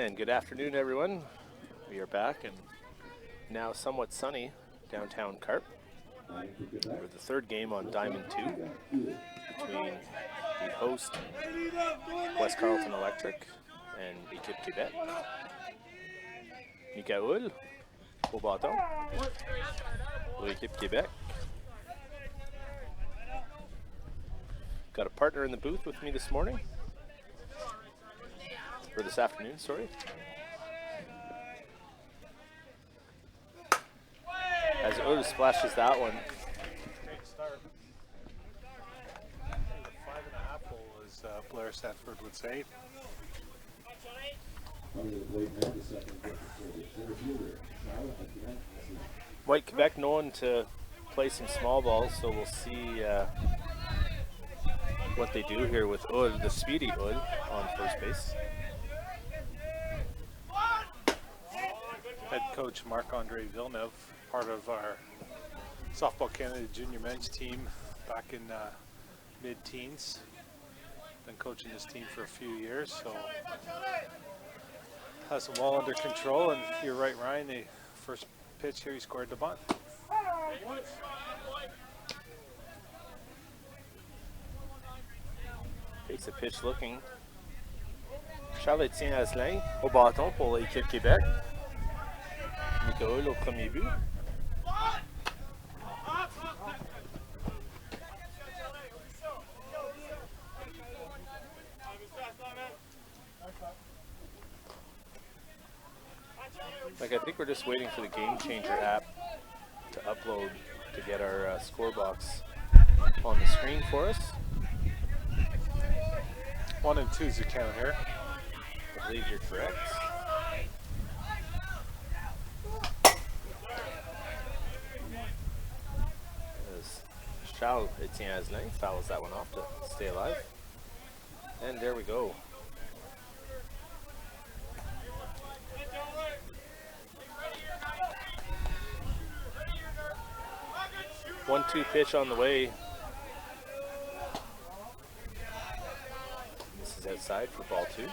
And good afternoon, everyone. We are back and now somewhat sunny downtown Carp for the third game on Diamond 2 between the host West Carleton Electric and Équipe Québec. Mikaoul au bâton pour Équipe Québec. Got a partner in the booth with me this morning. Or this afternoon, sorry. As Otis splashes that one. Great start. The 5.5 hole, as Blair Setford would say. White Quebec known to play some small balls, so we'll see what they do here with Oud, the speedy Oud, on first base. Head coach Marc-Andre Villeneuve, part of our Softball Canada Junior Men's team back in mid-teens. Been coaching this team for a few years, so has them all under control. And you're right, Ryan, the first pitch here, he scored the bunt. Takes a pitch looking. Charles-Étienne Asselin au bâton pour l'équipe Québec. Mikaoul au premier but. I think we're just waiting for the Game Changer app to upload to get our score box on the screen for us. 1 and 2's the count here. I believe you're correct. As Charles-Étienne Asselin fouls that one off to stay alive. And there we go. 1-2 pitch on the way. This is outside for ball 2.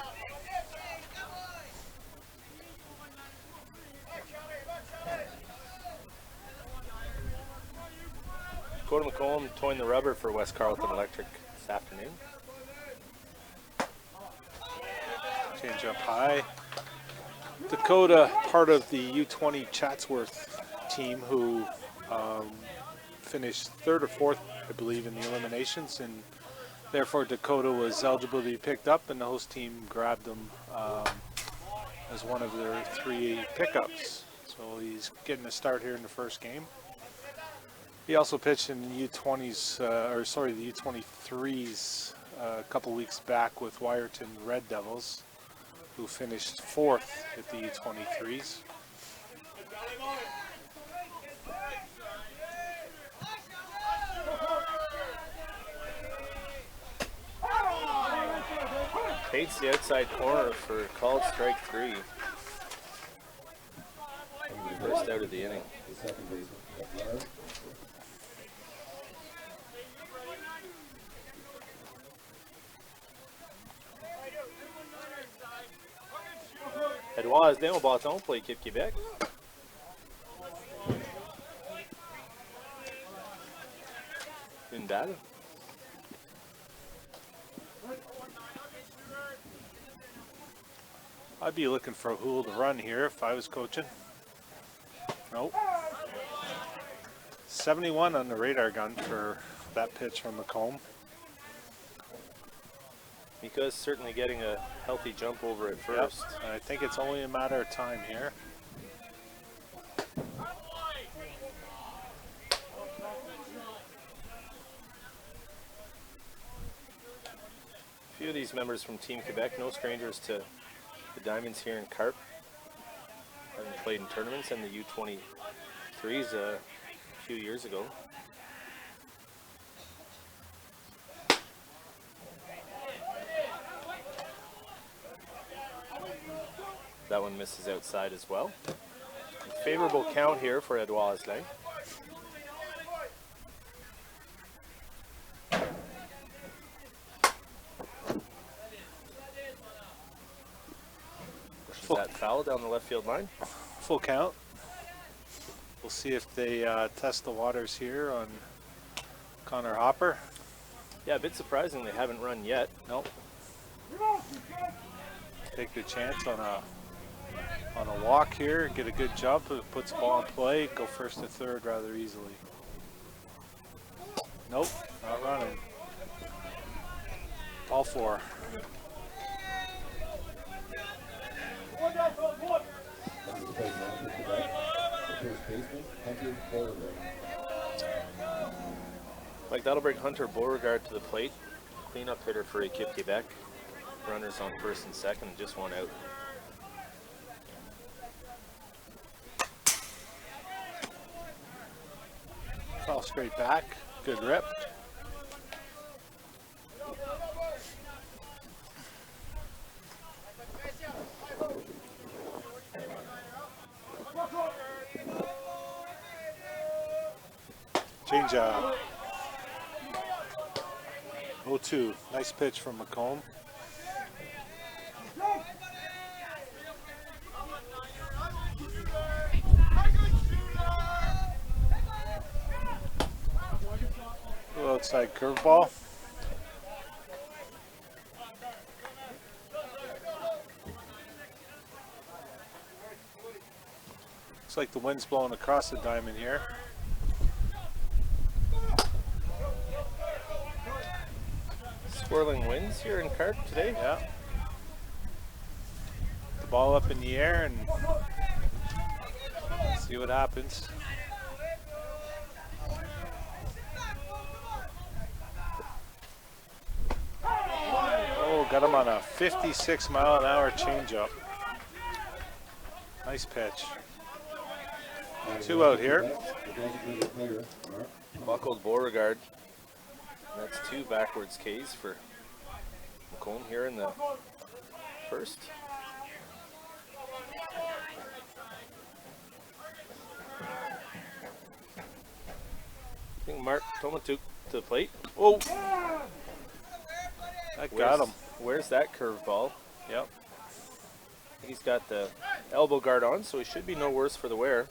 Dakota McComb toying the rubber for West Carleton Electric this afternoon. Change up high. Dakota, part of the U20 Chatsworth team who finished 3rd or 4th, I believe, in the eliminations, and therefore Dakota was eligible to be picked up, and the host team grabbed him as one of their 3 pickups. So he's getting a start here in the first game. He also pitched in the U20s, the U23s a couple weeks back with Wyerton Red Devils, who finished 4th at the U23s. Takes the outside corner for called strike 3. First out of the inning. Edouard Asselin au bâton pour l'équipe Québec. Une balle. I'd be looking for a Hool to run here if I was coaching. Nope. 71 on the radar gun for that pitch from McComb. Mika's certainly getting a healthy jump over at first. Yep. And I think it's only a matter of time here. A few of these members from Team Quebec, no strangers to the Diamonds here in Carp, having played in tournaments and the U23s a few years ago. That one misses outside as well. A favorable count here for Edouard Asselin. ball down the left field line. Full count. We'll see if they test the waters here on Connor Hopper. Yeah, a bit surprising they haven't run yet. Nope. Take the chance on a walk here, get a good jump, it puts the ball in play, go first to third rather easily. Nope, not running. All four. Like, that'll bring Hunter Beauregard to the plate. Cleanup hitter for Équipe Québec. Runners on first and second, just one out. Foul straight back, good rip. Change 0-2. Nice pitch from McComb. Little outside curveball. Looks like the wind's blowing across the diamond here. Swirling winds here in Carp today. Yeah. The ball up in the air and see what happens. Oh, got him on a 56-mile-an-hour changeup. Nice pitch. 2 out here. Buckled Beauregard. That's 2 backwards Ks for McComb here in the first. I think Mark Tomatuk to the plate. Oh! That got him. Where's that curveball? Yep. He's got the elbow guard on, so he should be no worse for the wear.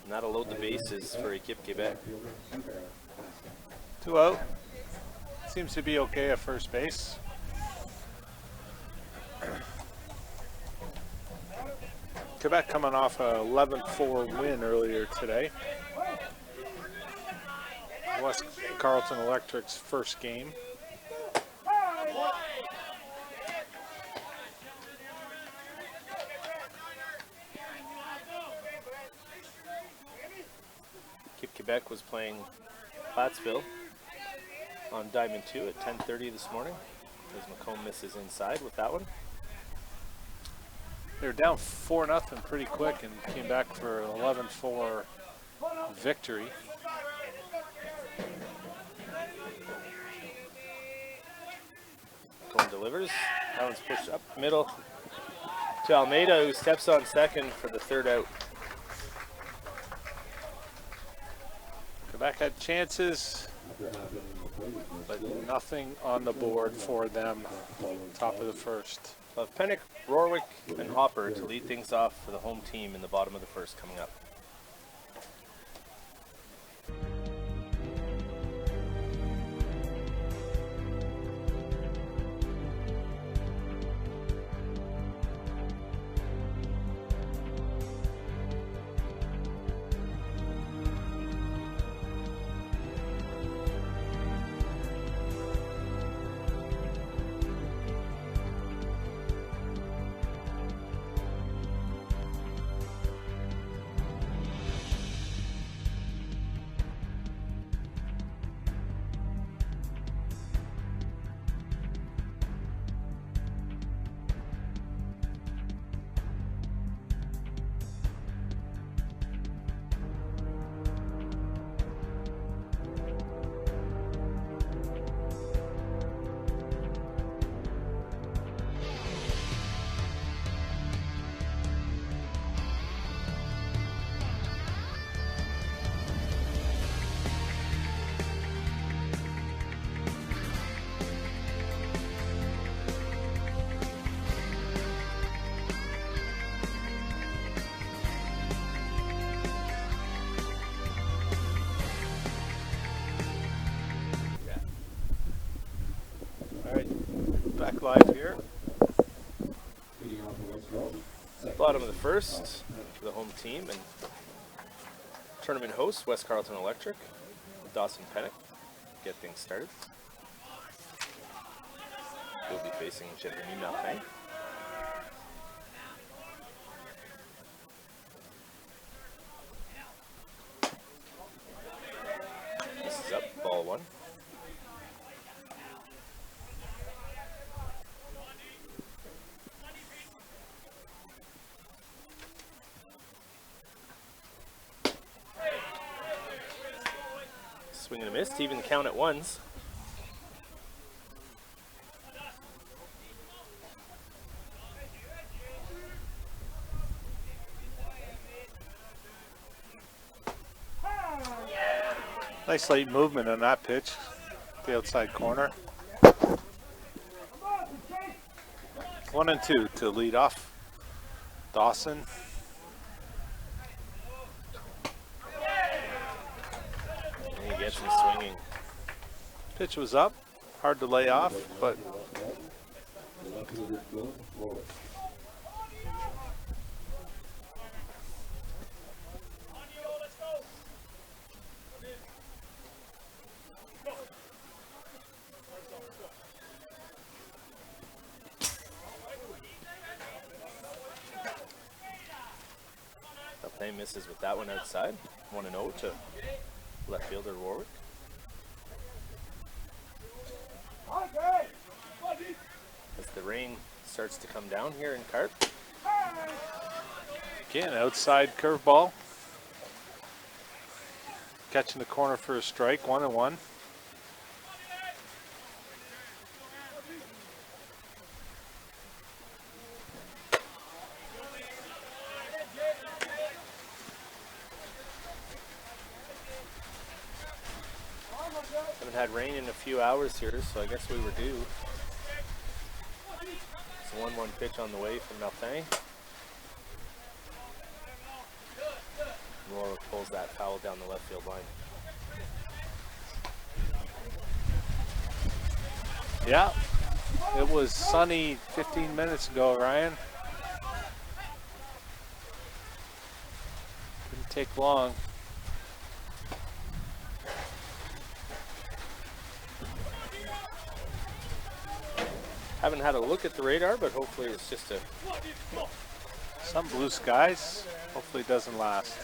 And that'll load the bases for Équipe Québec. 2 out. Seems to be okay at first base. Quebec coming off a 11-4 win earlier today. West Carleton Electric's first game. Quebec was playing Plattsville on Diamond 2 at 10:30 this morning as McComb misses inside with that one. They were down 4-0 pretty quick and came back for an 11-4 victory. McComb delivers. That one's pushed up middle to Almeida, who steps on second for the third out. Quebec had chances, but nothing on the board for them. Top of the first. Of Pennick, Rorwick, and Hopper to lead things off for the home team in the bottom of the first coming up. Bottom of the first for the home team and tournament host, West Carleton Electric. Dawson Pennick get things started. He'll be facing Jeremy Malpin. This is up, ball one. Swing and a miss to even the count at ones. Nice late movement on that pitch, the outside corner. 1-2 to lead off Dawson. And he gets him swinging. Pitch was up, hard to lay off, but Malpin misses with that one outside. 1-0 to left fielder Warwick. As the rain starts to come down here in Carp. again, outside curveball. Catching the corner for a strike, 1-1. Haven't had rain in a few hours here, so I guess we were due. It's a 1-1 pitch on the way from Malpin. Warwick pulls that foul down the left field line. Yeah, it was sunny 15 minutes ago, Ryan. Didn't take long. Haven't had a look at the radar, but hopefully it's just a Some blue skies. Hopefully it doesn't last.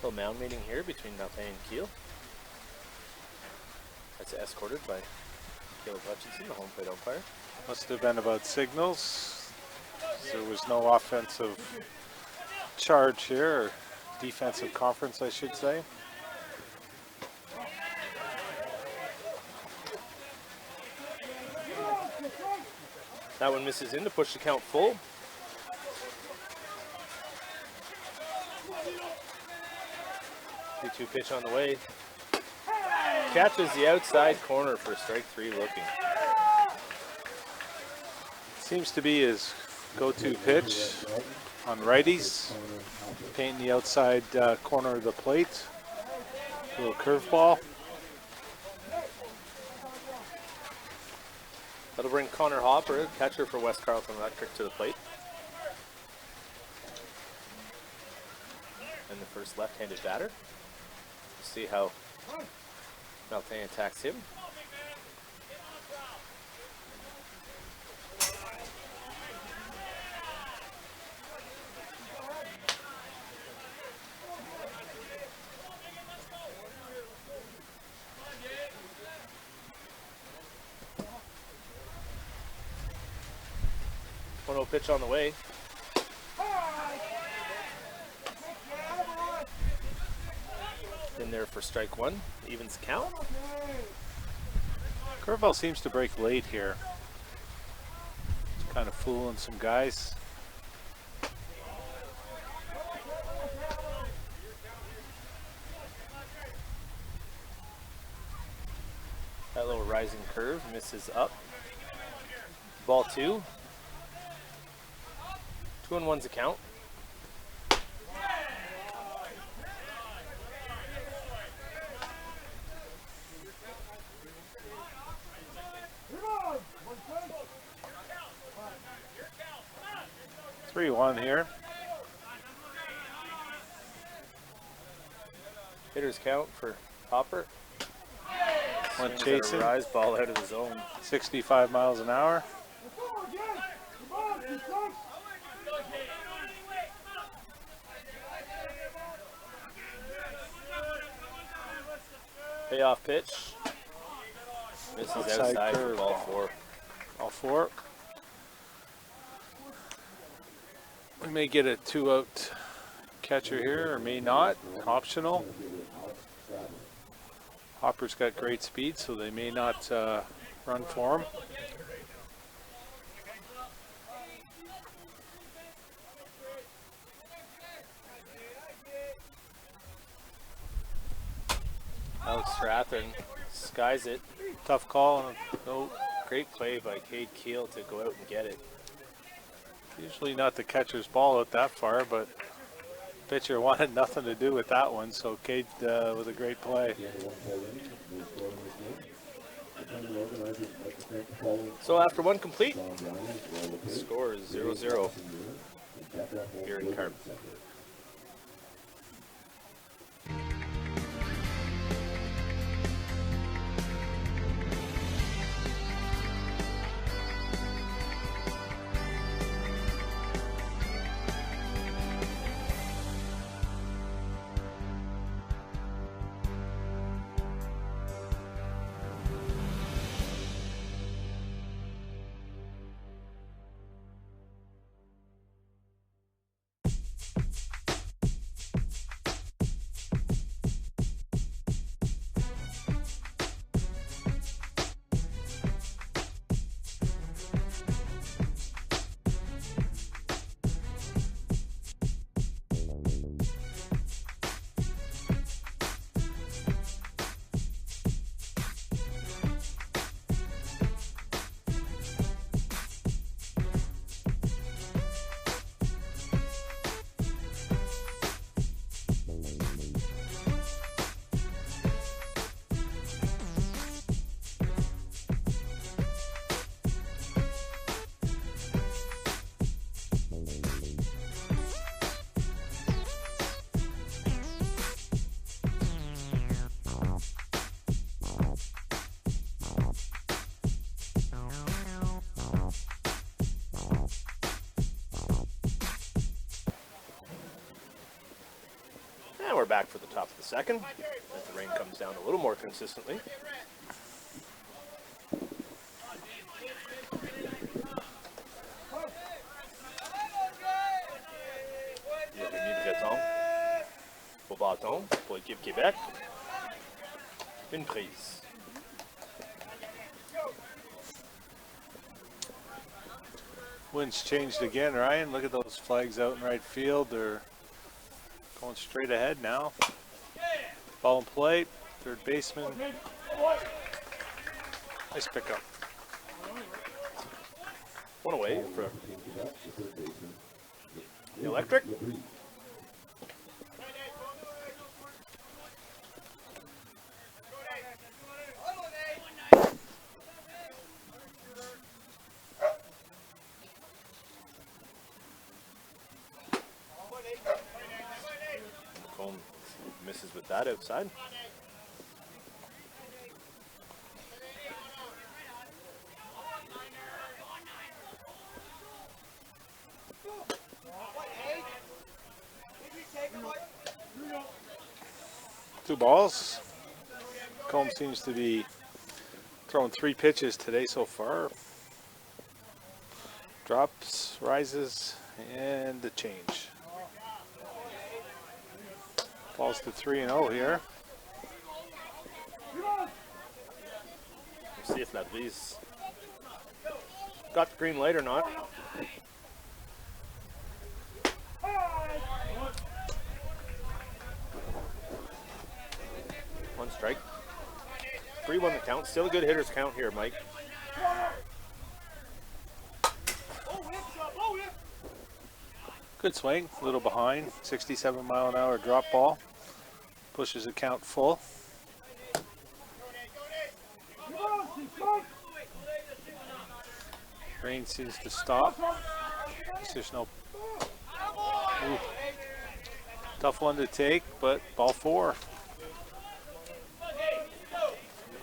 little mound meeting here between Malpin and Keel. That's escorted by Caleb Hutchinson, the home plate umpire. Must have been about signals. There was no offensive charge here, or defensive conference, I should say. That one misses in to push the count full. The 2 pitch on the way. Catches the outside corner for strike 3 looking. Seems to be his go-to pitch on righties. Painting the outside corner of the plate. A little curveball. That'll bring Connor Hopper, catcher for West Carleton Electric, to the plate. And the first left-handed batter. See how Malpin attacks him. Pitch on the way. In there for strike 1, evens count. Curveball seems to break late here. It's kind of fooling some guys. That little rising curve misses up. Ball 2. 2-1's a count. Three one here. Hitters count for Hopper. One Swings at chasing. a rise ball out of the zone. 65 miles an hour. Payoff pitch. Misses outside for curve. ball 4. All 4. We may get a 2-out catcher here, or may not. Optional. Hopper's got great speed, so they may not run for him. Alex Strathern skies it. Tough call. No, great play by Cade Keel to go out and get it. Usually not the catcher's ball out that far, but pitcher wanted nothing to do with that one, so Cade with a great play. So after one complete, the score is 0-0 here in Carp. And we're back for the top of the second, as the rain comes down a little more consistently. Bienvenue de temps. Au bâton pour l'équipe Québec. Une prise. Wind's changed again, Ryan. Look at those flags out in right field. They're going straight ahead now. Ball in play. Third baseman. Nice pickup. One away for the Electric. Misses with that outside. Two balls. Combs seems to be throwing 3 pitches today so far. Drops, rises, and the change. Falls to 3-0 here. We'll see if that Brise got the green light or not. One strike. 3-1 the count. Still a good hitter's count here, Mike. Good swing, a little behind, 67-mile-an-hour drop ball. Pushes the count full. Rain seems to stop. There's no. Ooh. Tough one to take, but ball 4.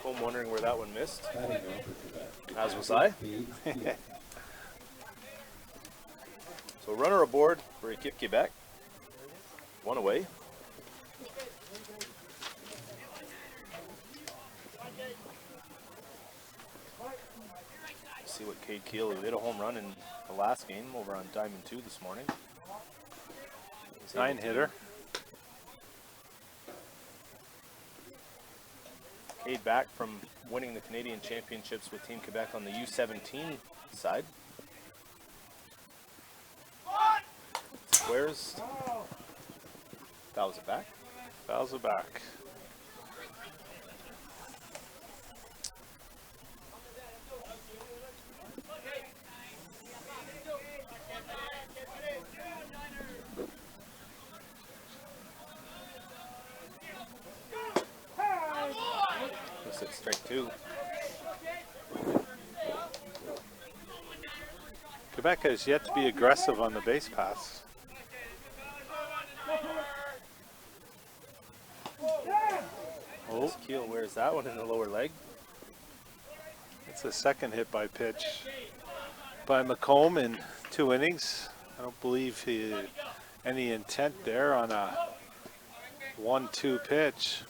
Home wondering where that one missed. As was I. So runner aboard for Équipe Québec. 1 away. See what Cade Keel, who hit a home run in the last game over on Diamond 2 this morning. 9-hitter. Cade back from winning the Canadian Championships with Team Quebec on the U17 side. Squares. Fouls it back. Fouls it back. Looks like strike 2. Quebec has yet to be aggressive on the base pass. Oh, Keel wears that one in the lower leg. it's a second hit by pitch by McComb in 2 innings. I don't believe he had any intent there on a 1-2 pitch.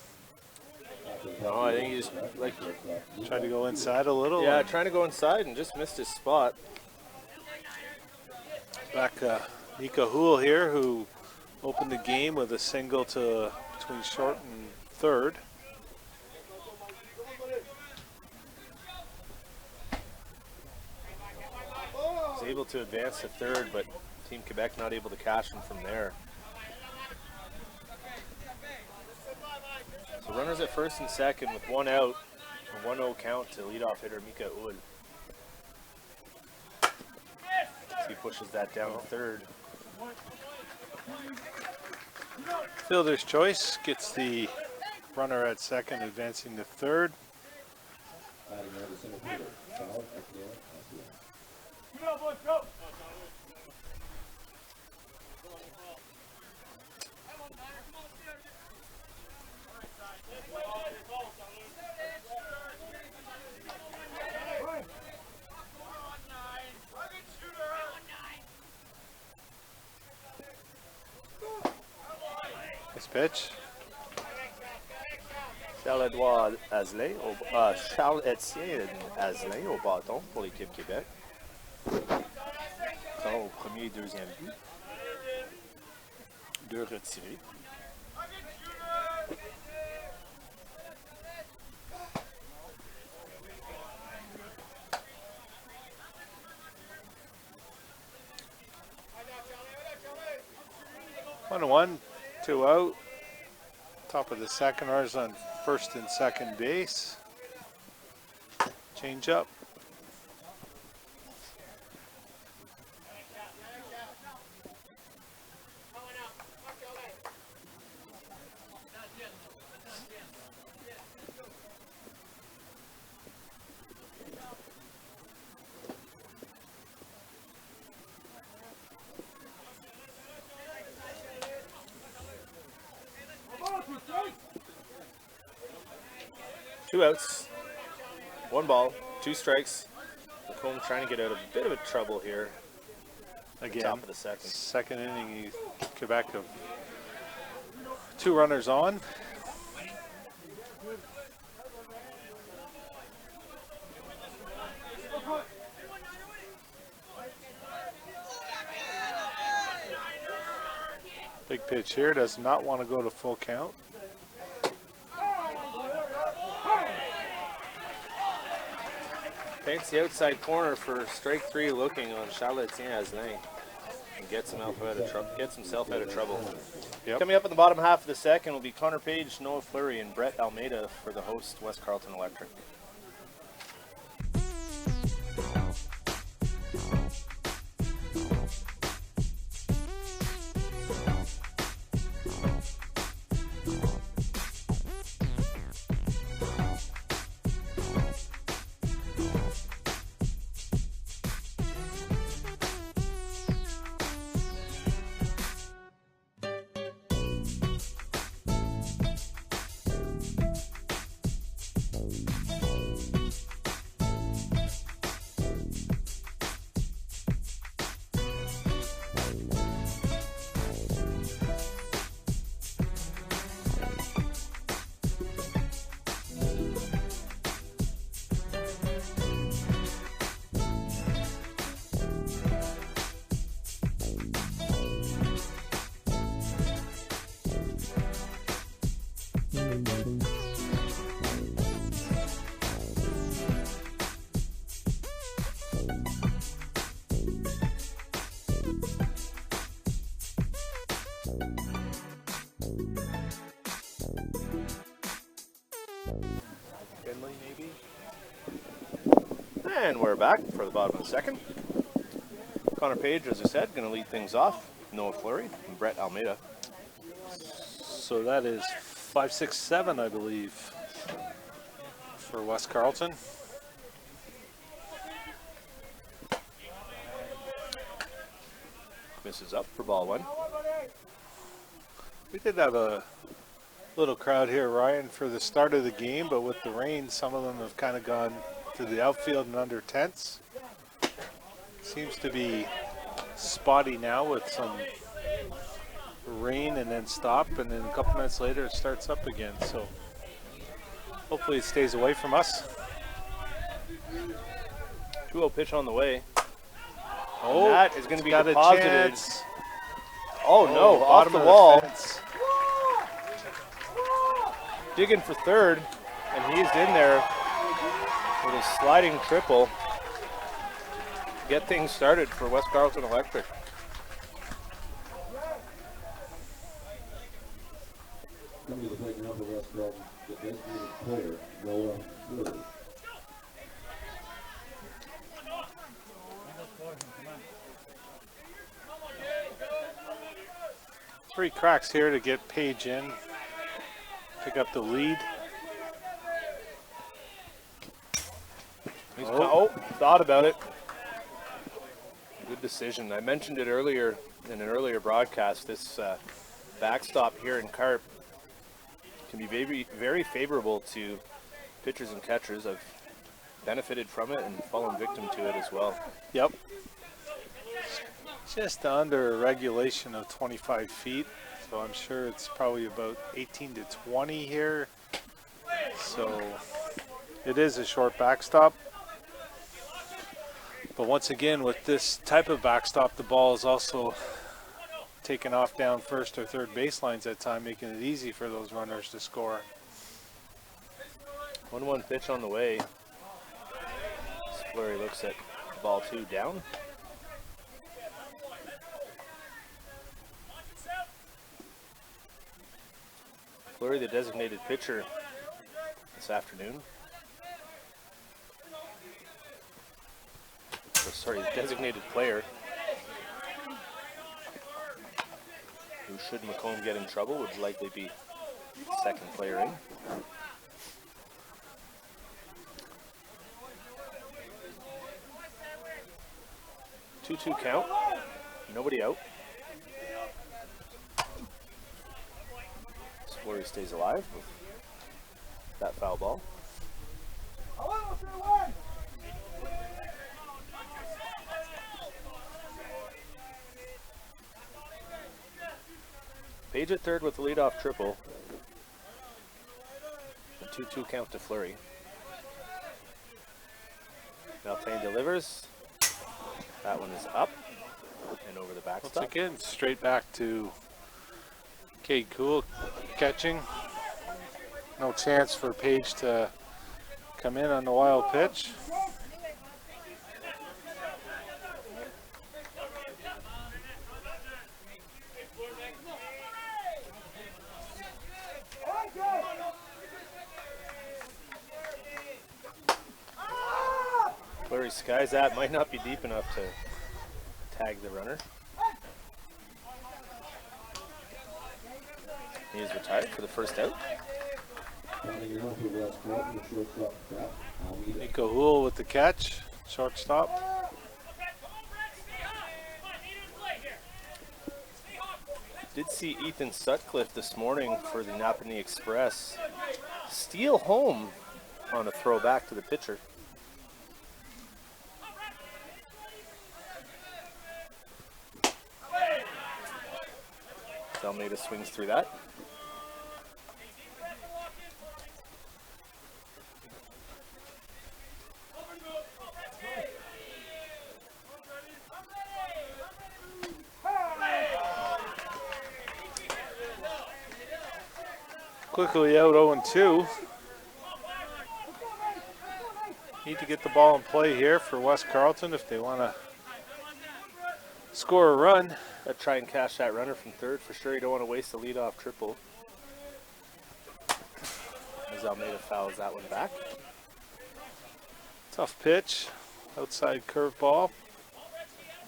No, I think he's like Tried to go inside a little. yeah, and trying to go inside and just missed his spot. back Nico Houle here, who opened the game with a single to between short and third. He's able to advance to third, but Team Quebec not able to cash him from there. So runners at first and second with 1 out, a 1-0 count to leadoff hitter Mika Houle. He pushes that down to third. Fielder's choice gets the runner at second advancing to third. Nice pitch. Charles-Étienne Azelin au bâton pour l'équipe Québec. Sont au premier et deuxième but. 2 retirés. One, 2 out. Top of the second, runners on first and second base. Change up. Two outs, 1 ball, 2 strikes. McComb trying to get out of a bit of a trouble here. Again, Top of the second. Second inning, Quebec of 2 runners on. Big pitch here, does not want to go to full count. Paints the outside corner for strike 3 looking on Charles-Étienne Azelin and gets himself out of trouble. Yep. Coming up in the bottom half of the second will be Connor Page, Noah Fleury, and Brett Almeida for the host West Carleton Electric. Finley, maybe. And we're back for the bottom of the second. Connor Page, as I said, going to lead things off. Noah Fleury and Brett Almeida. So that is 5-6-7, I believe, for West Carleton. Misses up for ball one. We did have a little crowd here, Ryan, for the start of the game, but with the rain, some of them have kind of gone to the outfield and under tents. Seems to be spotty now with some rain and then stop, and then a couple minutes later it starts up again. So hopefully it stays away from us. 2-0 pitch on the way. Oh, And that is going to be got a deposited. chance. Oh no, off bottom the of wall. fence. Digging for third, and he's in there with a sliding triple. Get things started for West Carleton Electric. Coming to the plate now for West Carleton, the designated player, Noah Fleury. Three cracks here to get Page in, pick up the lead. Thought about it. Good decision. I mentioned it earlier in an earlier broadcast. This backstop here in Carp can be very, very favorable to pitchers and catchers. I've benefited from it and fallen victim to it as well. Yep. Just under a regulation of 25 feet, so I'm sure it's probably about 18 to 20 here. So it is a short backstop. But once again, with this type of backstop, the ball is also taken off down first or third baselines at time, making it easy for those runners to score. 1-1 pitch on the way. Fleury looks at ball two down. Fleury, the designated pitcher this afternoon. Sorry, the designated player. Who, should Macomb get in trouble, would likely be second player in. Two-two count. Nobody out. Fleury stays alive with that foul ball. Page at third with the leadoff triple. A 2-2 count to Fleury. Valtain delivers. That one is up and over the backstop. Once again, straight back to Cade Cool catching. No chance for Page to come in on the wild pitch. Fleury skies that, might not be deep enough to tag the runner. He is retired for the first out. Nico Houle with the catch, shortstop. Did see Ethan Sutcliffe this morning for the Napanee Express steal home on a throw back to the pitcher. Almeida swings through that. Quickly out 0-2. Need to get the ball in play here for West Carleton if they want to score a run. Gotta try and cash that runner from third for sure. You don't want to waste a leadoff triple. as Almeida fouls that one back. Tough pitch, outside curveball.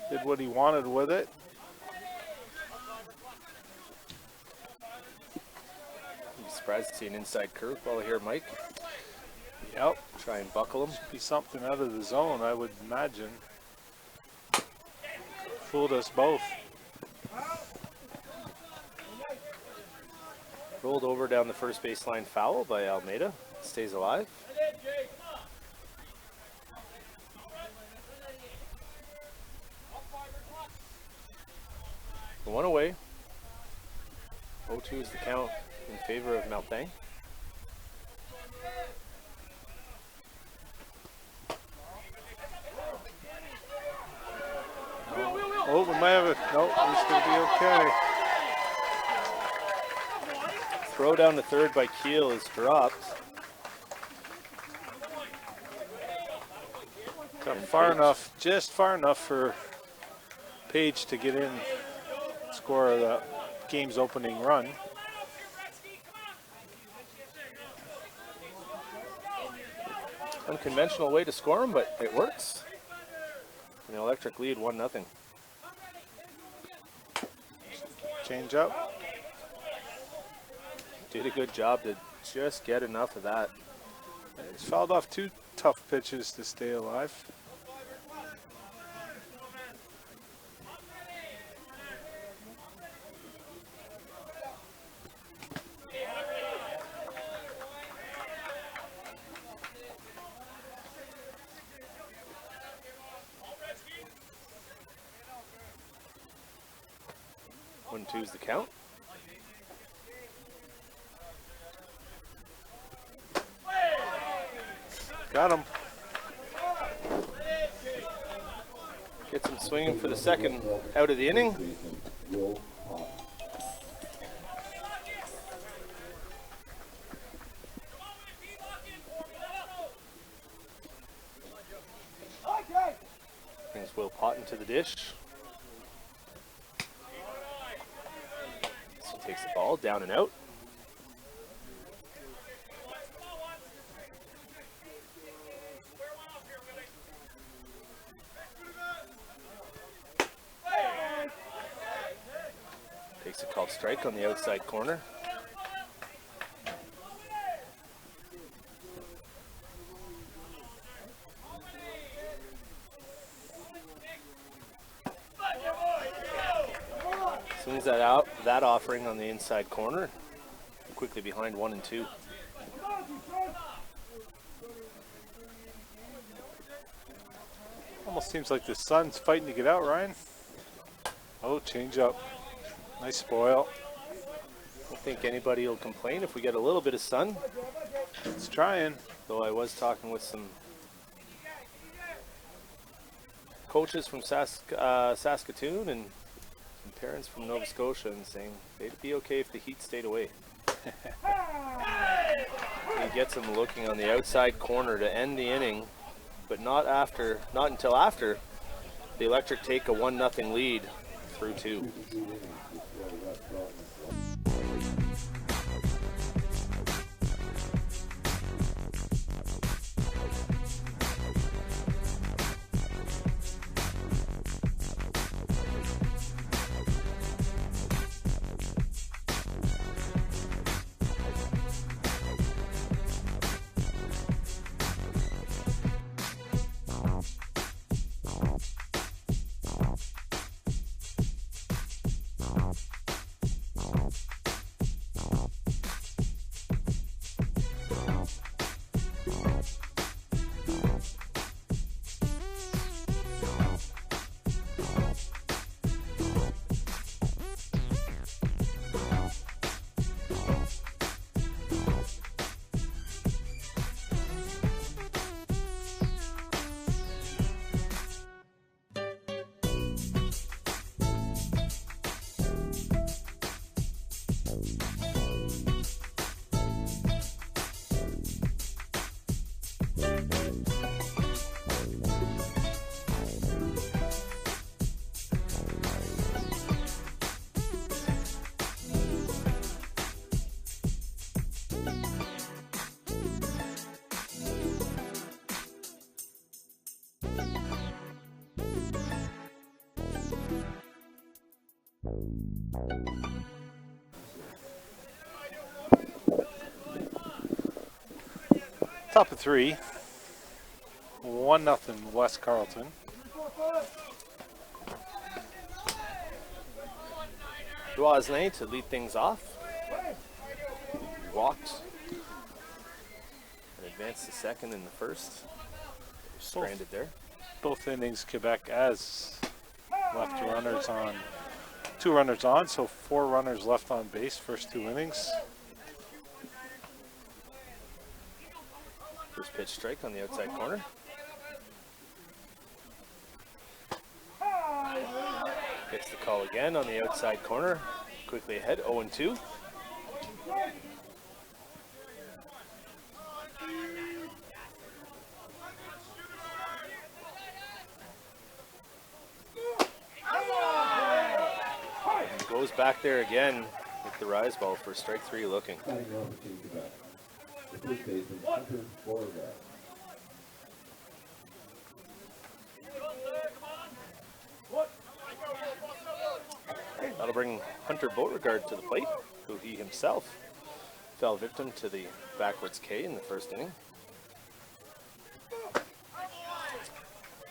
Did what he wanted with it. I'm surprised to see an inside curveball here, Mike. Yep. Try and buckle him. Be something out of the zone, I would imagine. Fooled us both. Rolled over down the first baseline, foul by Almeida. Stays alive. One away. 0-2 is the count in favor of Maltang. Oh, we might have it. Nope, he's going to be okay. Throw down to third by Keel is dropped. Got far enough, just far enough for Page to get in, score the game's opening run. Unconventional way to score him, but it works. An Electric lead 1-0. Change up. Did a good job to just get enough of that. He's fouled off 2 tough pitches to stay alive. One, two's the count. Got him. Gets him swinging for the second out of the inning. Will Hawk. Brings Will Potton to the dish. So he takes the ball down and out. Takes a called strike on the outside corner. Swings that out, that offering on the inside corner. Quickly behind 1 and 2. Almost seems like the sun's fighting to get out, Ryan. Oh, change up. Nice spoil. I don't think anybody will complain if we get a little bit of sun. It's trying. Though I was talking with some coaches from Saskatoon and some parents from Nova Scotia and saying they'd be okay if the heat stayed away. He gets him looking on the outside corner to end the inning, but not until after the Electric take a 1-0 lead through 2. Top of 3. 1-0 West Carleton. Duasne to lead things off. Walked and advanced to second in the first. Stranded there. Both innings, Quebec has left runners on. 2 runners on, so 4 runners left on base first 2 innings. First pitch strike on the outside corner. Gets the call again on the outside corner. Quickly ahead, 0-2. And goes back there again with the rise ball for strike 3 looking. Batting off Team Quebec. The first baseman, Hunter Beauregard. That'll bring Hunter Beauregard to the plate, who he himself fell victim to the backwards K in the first inning.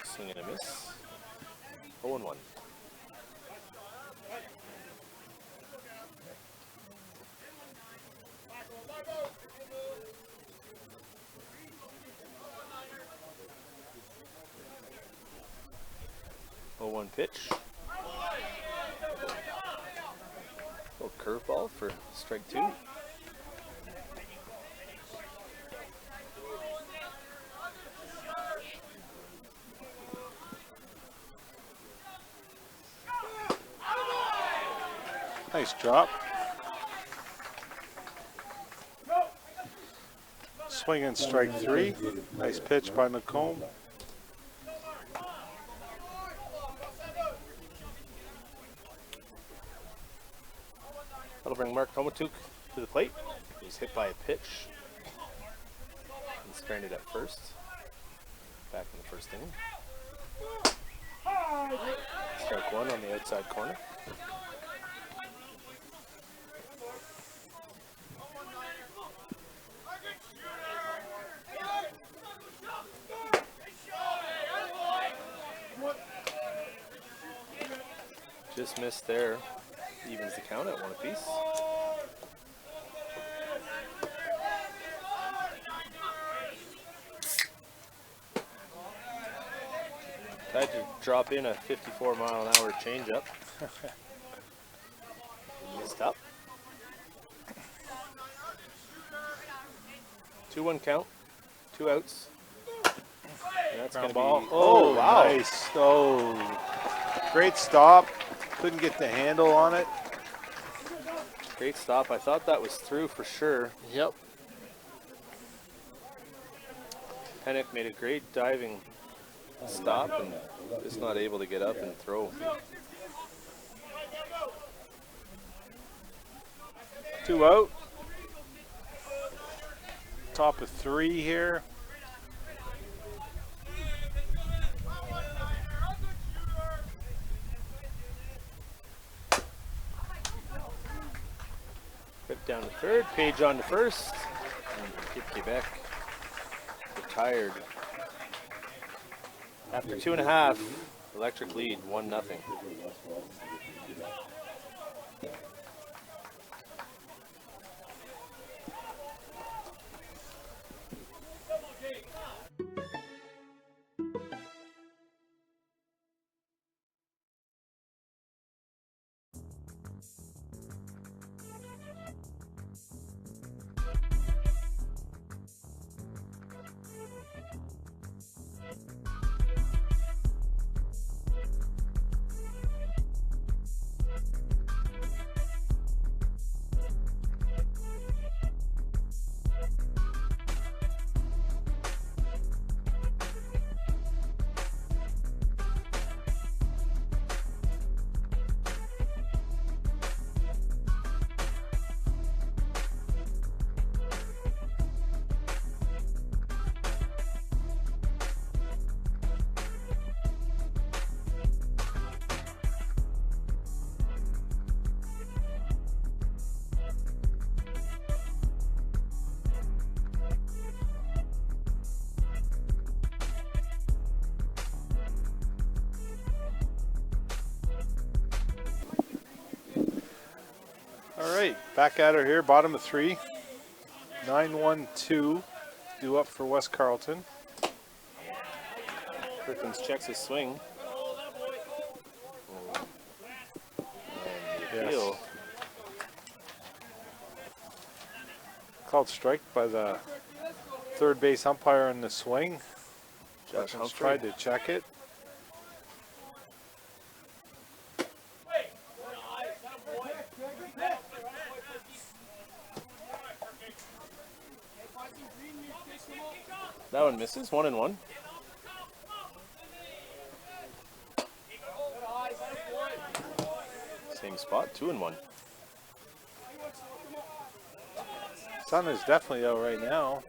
Swing and a miss. 0-1. One pitch. Little curveball for strike 2. Nice drop. Swing and strike 3. Nice pitch by McComb. That'll bring Mark Tomatuk to the plate. He's hit by a pitch and stranded at first. Back in the first inning. Strike 1 on the outside corner. Just missed there. Evens the count at 1 apiece. Tried to drop in a 54-mile-an-hour changeup. Missed up. 2-1 count. 2 outs. And that's going to be... Oh, wow. Nice. Oh, great stop. Couldn't get the handle on it. Great stop. I thought that was through for sure. Yep. Pennick made a great diving stop and just not able to get up and throw. 2 out. Top of 3 here. Rip down to third, Page on to first, and Kip Quebec retired. After 2.5, electric lead, 1-0. All right, back at her here, bottom of 3. 9-1-2 due up for West Carleton. Perkins checks his swing. And the appeal. Called strike by the third base umpire in the swing. Josh Perkins Humphrey tried to check it. That one misses. 1-1. Same spot. 2-1. Sun is definitely out right now.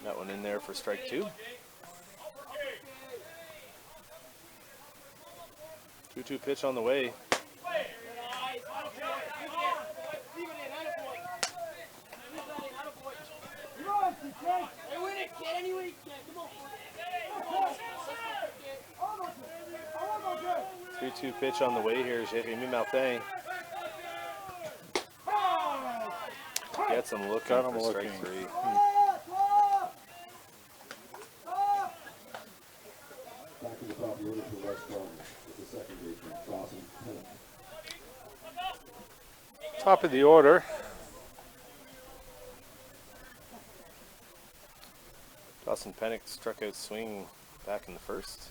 That one in there for strike 2. 2-2 pitch on the way. Three-two pitch on the way here, Jérémy Martin. Gets him looking Got him for strike looking. 3. Back to the top of the order for West Carleton. It's the second baseman, Dawson Penn. Top of the order. Dawson Pennick struck out swing back in the first.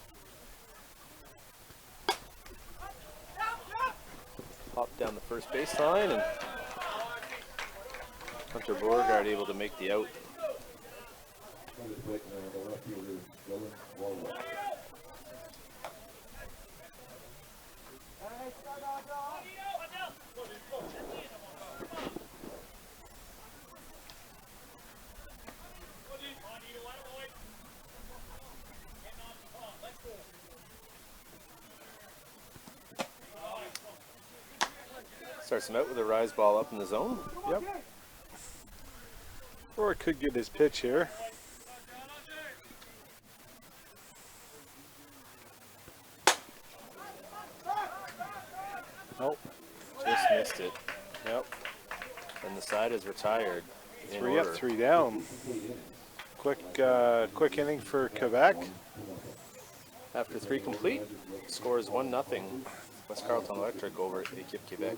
Popped down the first baseline, and Hunter Beauregard able to make the out. On the plate now, the left fielder, Dylan Warwick. Starts him out with a rise ball up in the zone. Yep. Or could get his pitch here. Nope. Just missed it. Yep. And the side is retired. In 3 up, order. 3 down. Quick inning for Quebec. After 3 complete, score is 1-0. West Carleton Electric over at Équipe Québec.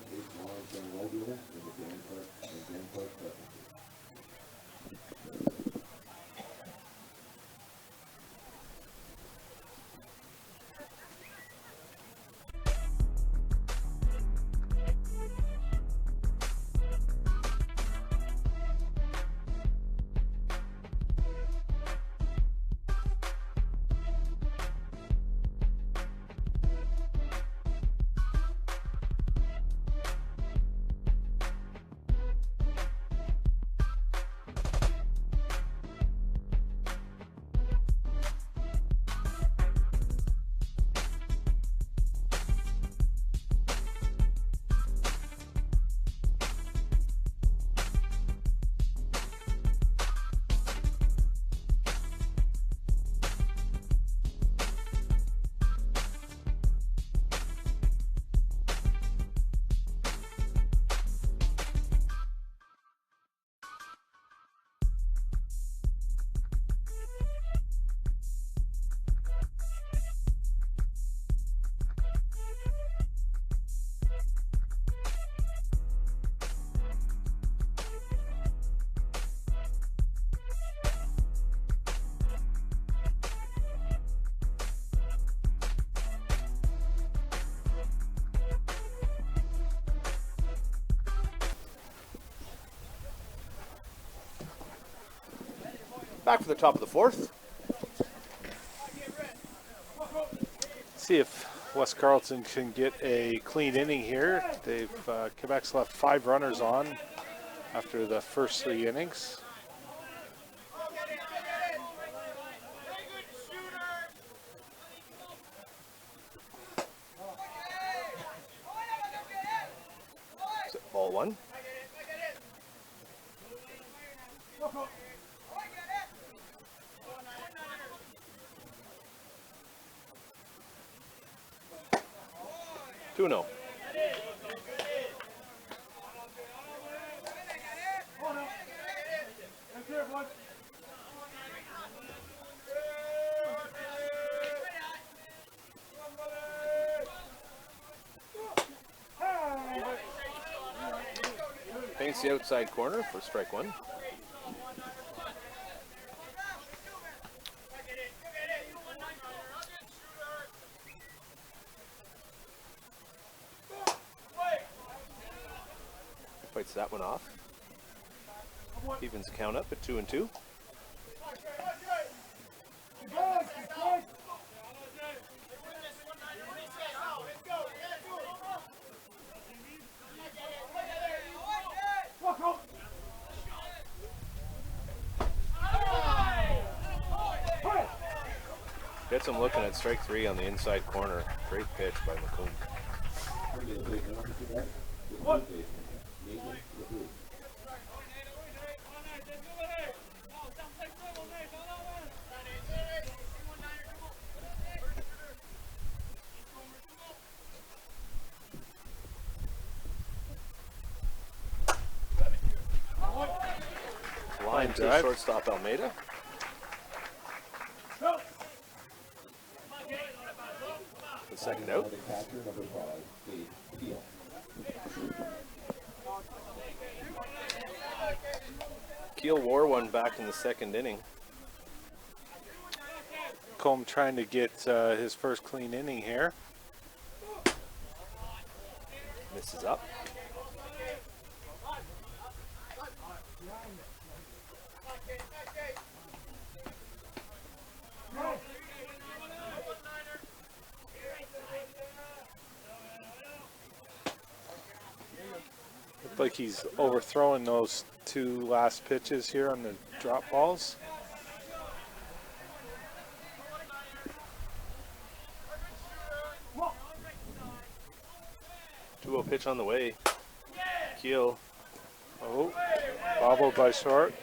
Back for the top of the 4th. See if West Carleton can get a clean inning here. They've Quebec's left 5 runners on after the first 3 innings. Ball 1. 2-0. Paints the outside corner for strike one. Fights that one off. Evens count up at 2-2. Gets him looking at strike three on the inside corner. Great pitch by McComb. Line to drive. shortstop Almeida. The second out. Keel wore one back in the second inning. Combe trying to get his first clean inning here. Misses up. Looked like he's overthrowing those two last pitches here on the drop balls. Two-0 pitch on the way. Keel. Oh, bobbled by short.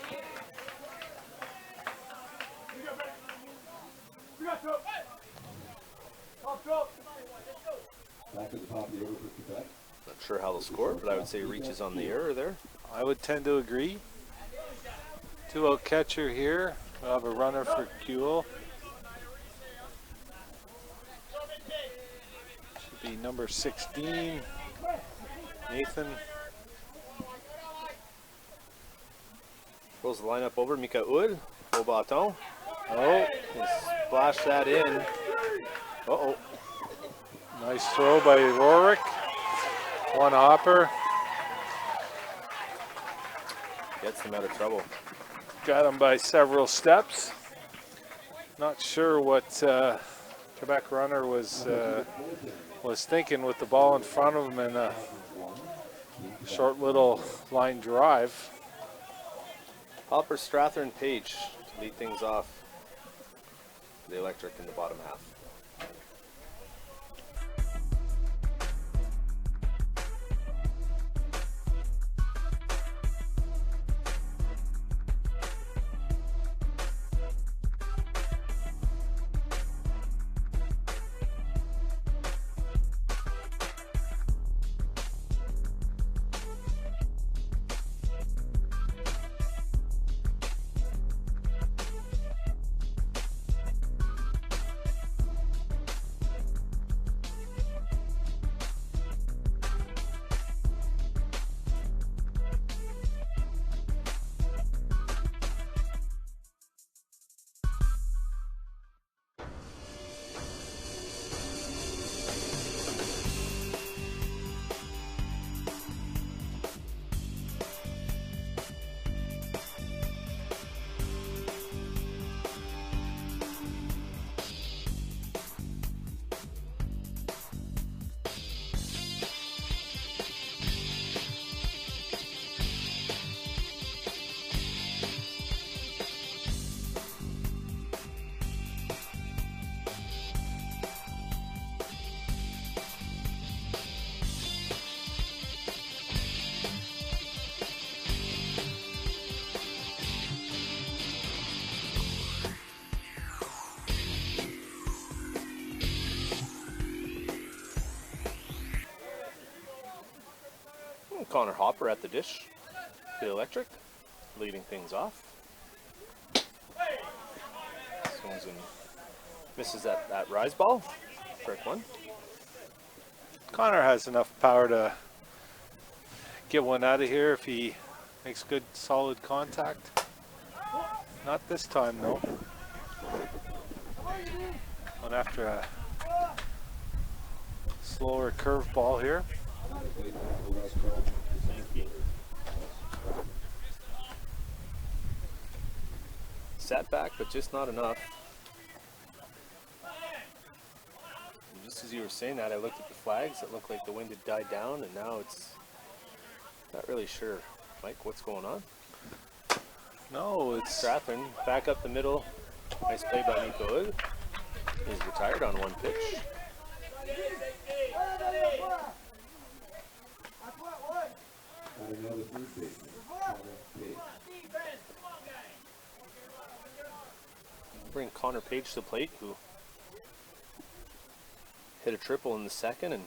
Back at the top of the order for Quebec. Not sure how they'll score, but I would say reaches on the error there. I would tend to agree. 2-0 catcher here. We'll have a runner for Kuhl. Should be number 16, Nathan. Rolls the lineup over. Mika Ud. Au bâton. Oh, He splashed that in. Uh-oh. nice throw by Rorick. One hopper. Gets them out of trouble. Got him by several steps. Not sure what Quebec runner was thinking with the ball in front of him and a short little line drive. Hopper, Strathern, Page to lead things off. The Electric in the bottom half. Connor Hopper at the dish for the Electric, leading things off. Swings and misses that rise ball. Strike one. Connor has enough power to get one out of here if he makes good, solid contact. Not this time, though. Going after a slower curveball here. Sat back, but just not enough. And just as you were saying that, I looked at the flags. It looked like the wind had died down, and now it's not really sure. Mike, what's going on? No, it's Strathern back up the middle. Nice play by Nico Hood. He's retired on one pitch. Bring Connor Page to the plate, who hit a triple in the second and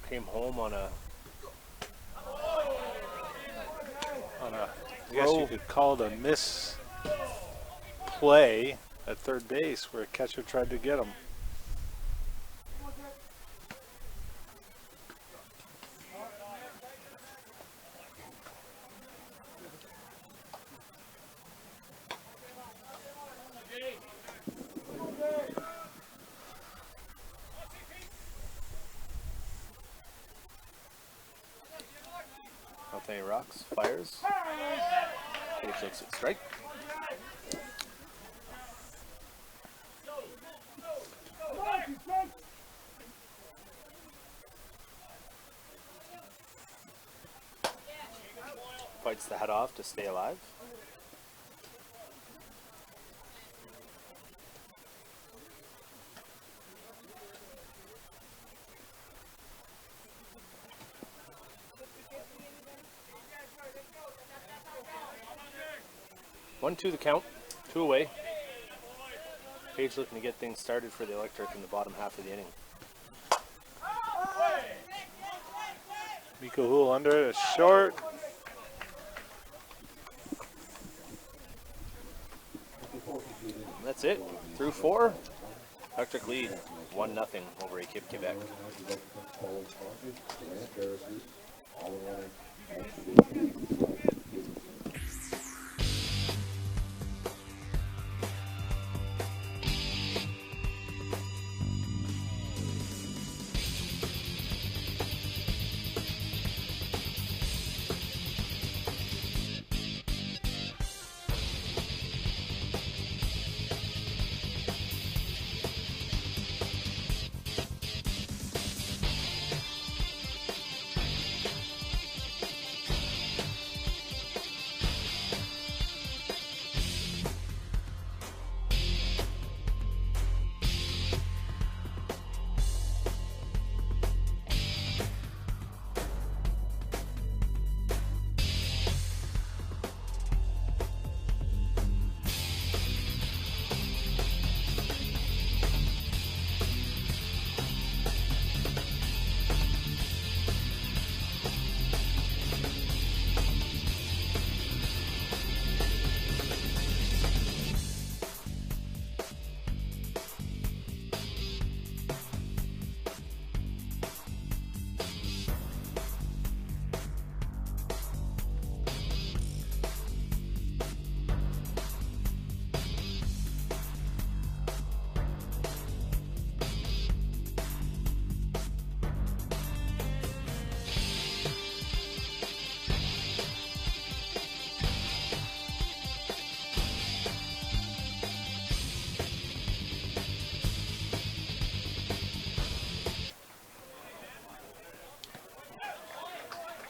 came home on a I guess you could call it a miss play at third base where a catcher tried to get him. Anthony rocks, fires. Page looks at strike. Fights the head off to stay alive. One, two the count, two away. Page looking to get things started for the Electric in the bottom half of the inning. Miko Hool under it, a short. That's it. Through four. Electric lead 1-0 over Équipe Québec.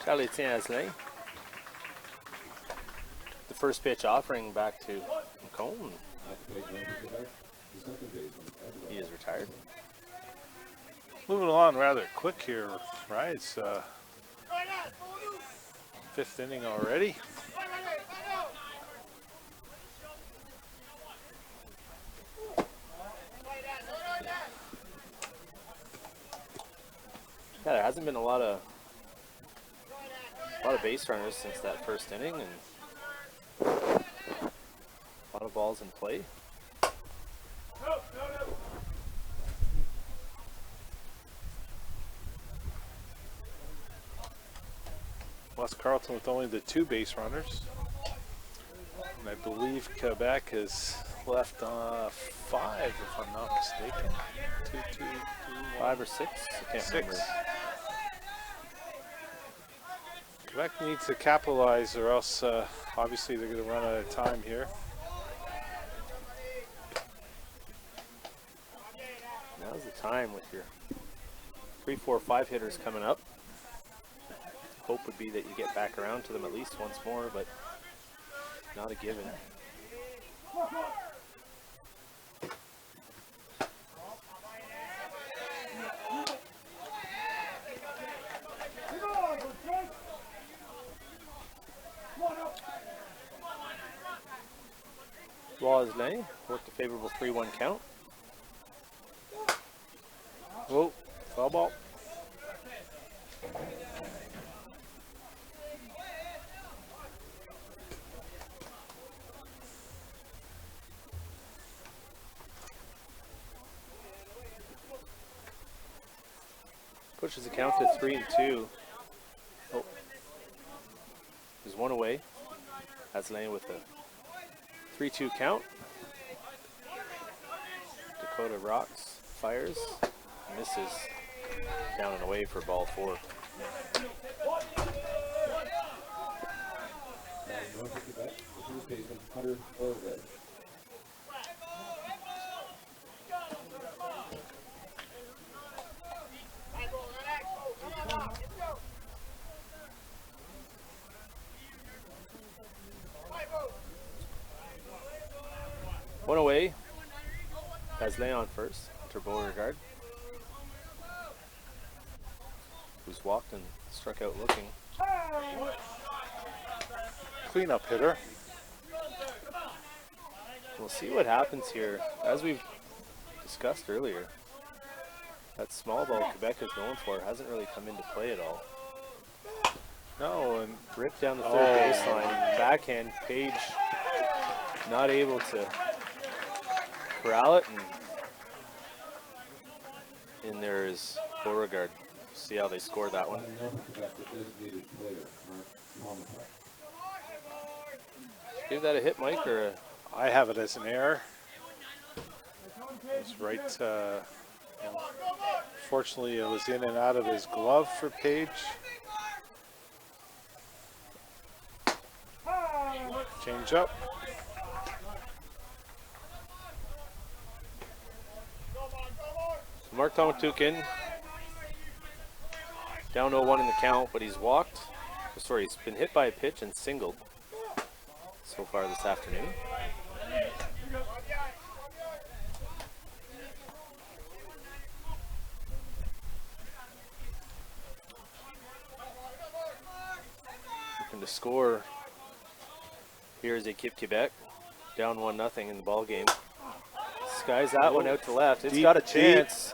Charles-Étienne Asselin. The first pitch offering back to McCone. He is retired. Moving along rather quick here, right? It's fifth inning already. Hasn't been a lot of base runners since that first inning, and a lot of balls in play. West Carleton with only the 2 base runners. And I believe Quebec has left 5, if I'm not mistaken. 2, 5 or 6? I can't 6. remember. Quebec needs to capitalize, or else obviously they're going to run out of time here. Now's the time with your 3, 4, 5 hitters coming up. Hope would be that you get back around to them at least once more, but not a given. Voisin worked a favorable 3-1 count. Oh, foul ball. Pushes the count to 3-2. Oh, there's one away. That's Lane with a 3-2 count. Dakota rocks, fires, misses, down and away for ball 4. One away. Has Leon first, to Beauregard, who's walked and struck out looking. Cleanup hitter. We'll see what happens here. As we've discussed earlier, that small ball Quebec is going for hasn't really come into play at all. No, and Ripped down the third baseline. Backhand, Page not able to corral it, and in there is Beauregard. See how they scored that one. Give that a hit, Mike, or a... I have it as an error. It's right. Fortunately, it was in and out of his glove for Page. Change up. Mark Tomatukin down 0-1 in the count, but he's walked. Sorry, he's been hit by a pitch and singled so far this afternoon. Looking to score here as they keep Quebec down 1-0 in the ball game. Skies that one out to left. It's got a chance.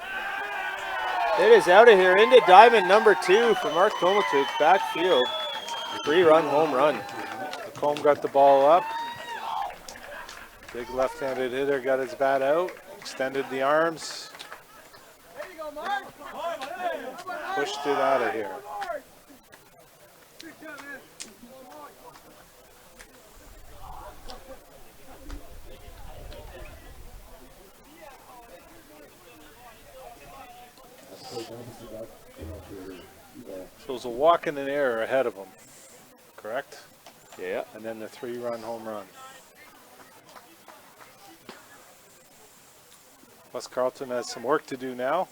It is out of here into diamond number 2 for Mark Tomatuk, backfield. 3-run home run. Combe got the ball up. Big left-handed hitter got his bat out, extended the arms, pushed it out of here. So it was a walk and an error ahead of him, correct? Yeah. And then the 3-run home run. West Carleton has some work to do now.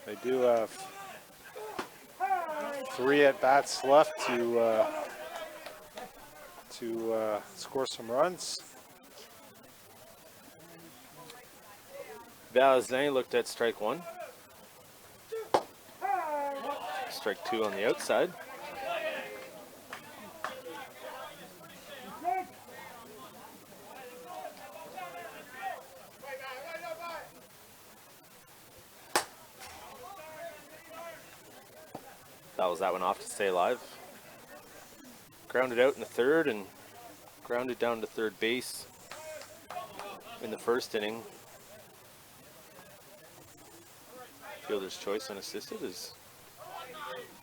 They do have 3 at-bats left to score some runs. Valazan looked at strike 1. Strike 2 on the outside. Fouls that one off to stay alive. Grounded out in the third and grounded down to third base in the first inning. Fielder's choice unassisted as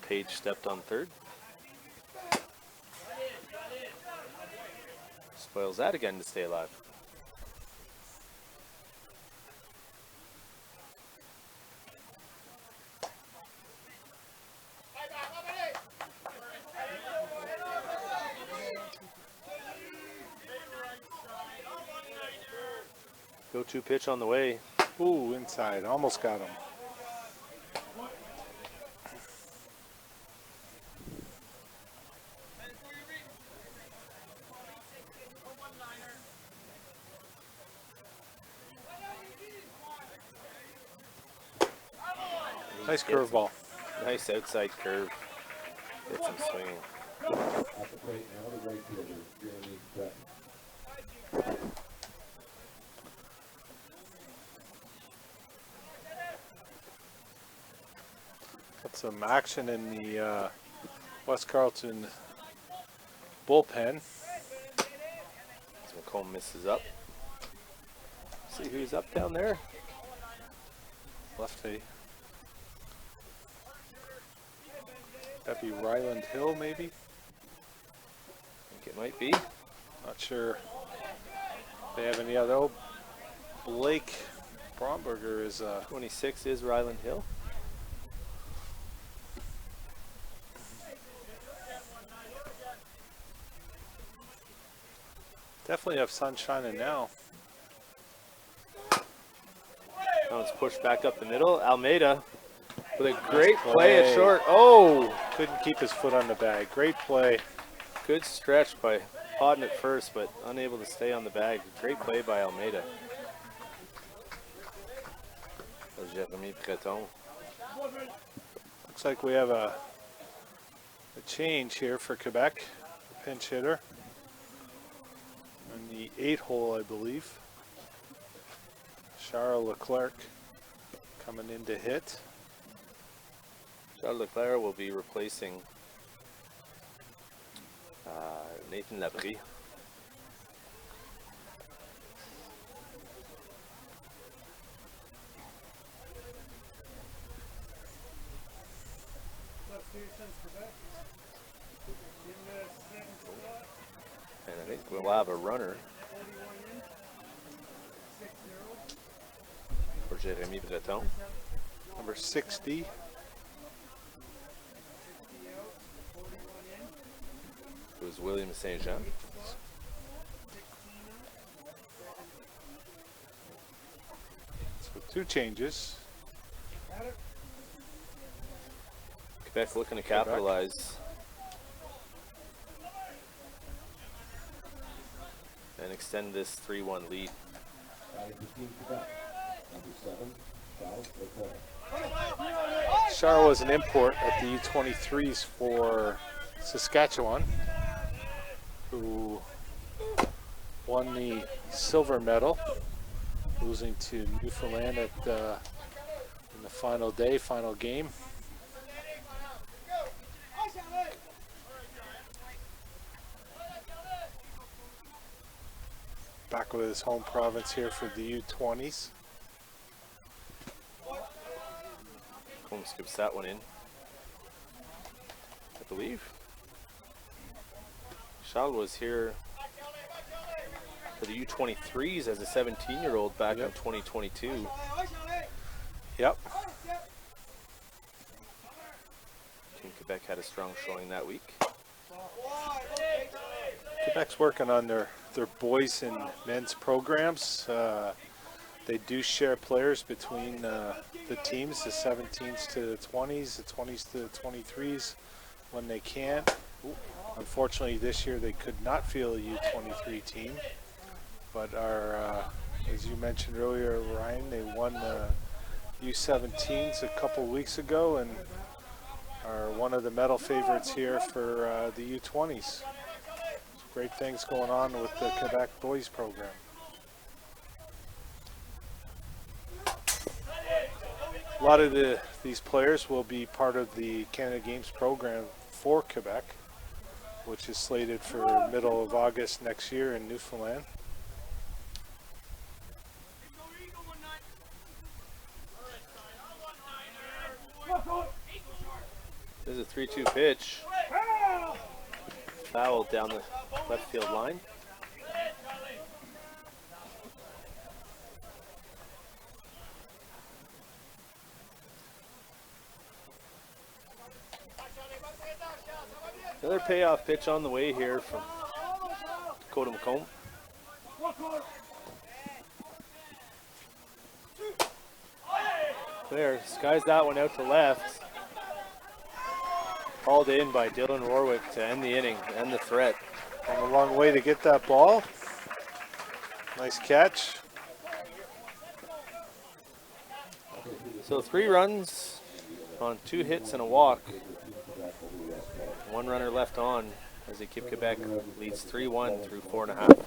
Page stepped on third. Spoils that again to stay alive. Go-to pitch on the way. Ooh, inside. Almost got him. Nice curveball. Nice outside curve. Gets him swinging. At the plate now, the right fielder, Jeremy Breton. Got some action in the West Carleton bullpen. As McComb misses up. See who's up down there? Lefty. That'd be Ryland Hill, maybe? I think it might be. Not sure if they have any other. Oh, Blake Bromberger is 26 is Ryland Hill. definitely have sun shining now. Now it's pushed back up the middle. Almeida with a great play at short. Oh! Couldn't keep his foot on the bag. Great play. Good stretch by Hodden at first, but unable to stay on the bag. Great play by Almeida. Jeremy Breton. Looks like we have a change here for Quebec. A pinch hitter. In the 8-hole, I believe. Charles Leclerc coming in to hit. Charles Leclerc will be replacing Nathan Labrie. And I think we'll have a runner for Jeremy Breton. Number 60. It was William St. Jean. So 2 changes. Quebec looking to capitalize and extend this 3-1 lead. Char was an import at the U23s for Saskatchewan, who won the silver medal, losing to Newfoundland at in the final day, final game. Back with his home province here for the U20s. Holmes skips that one in, I believe. Charles was here for the U23s as a 17-year-old back in 2022. Yep. Team Quebec had a strong showing that week. Quebec's working on their boys and men's programs. They do share players between the teams, the 17s to the 20s, the 20s to the 23s when they can. Unfortunately, this year they could not field a U23 team. But our, as you mentioned earlier, Ryan, they won the U17s a couple weeks ago and are one of the medal favorites here for the U20s. Great things going on with the Quebec boys program. A lot of these players will be part of the Canada Games program for Quebec, which is slated for middle of August next year in Newfoundland. This is a 3-2 pitch. Foul down the left field line. Another payoff pitch on the way here from Dakota McComb. There, skies that one out to left. Hauled in by Dylan Warwick to end the inning, end the threat. Come a long way to get that ball. Nice catch. So 3 runs on 2 hits and a walk. 1 runner left on as Equipe Quebec leads 3-1 through 4.5.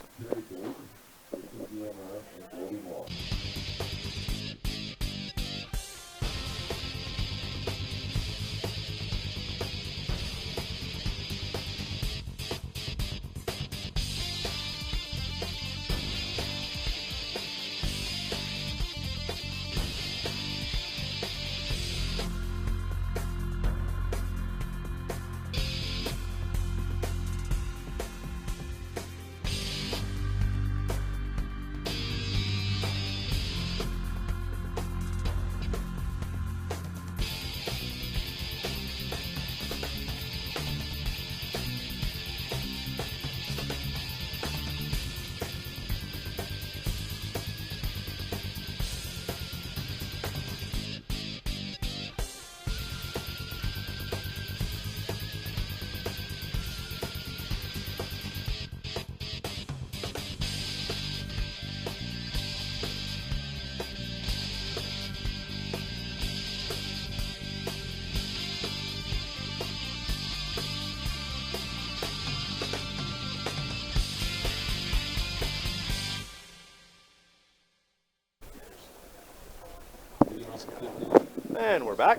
And we're back.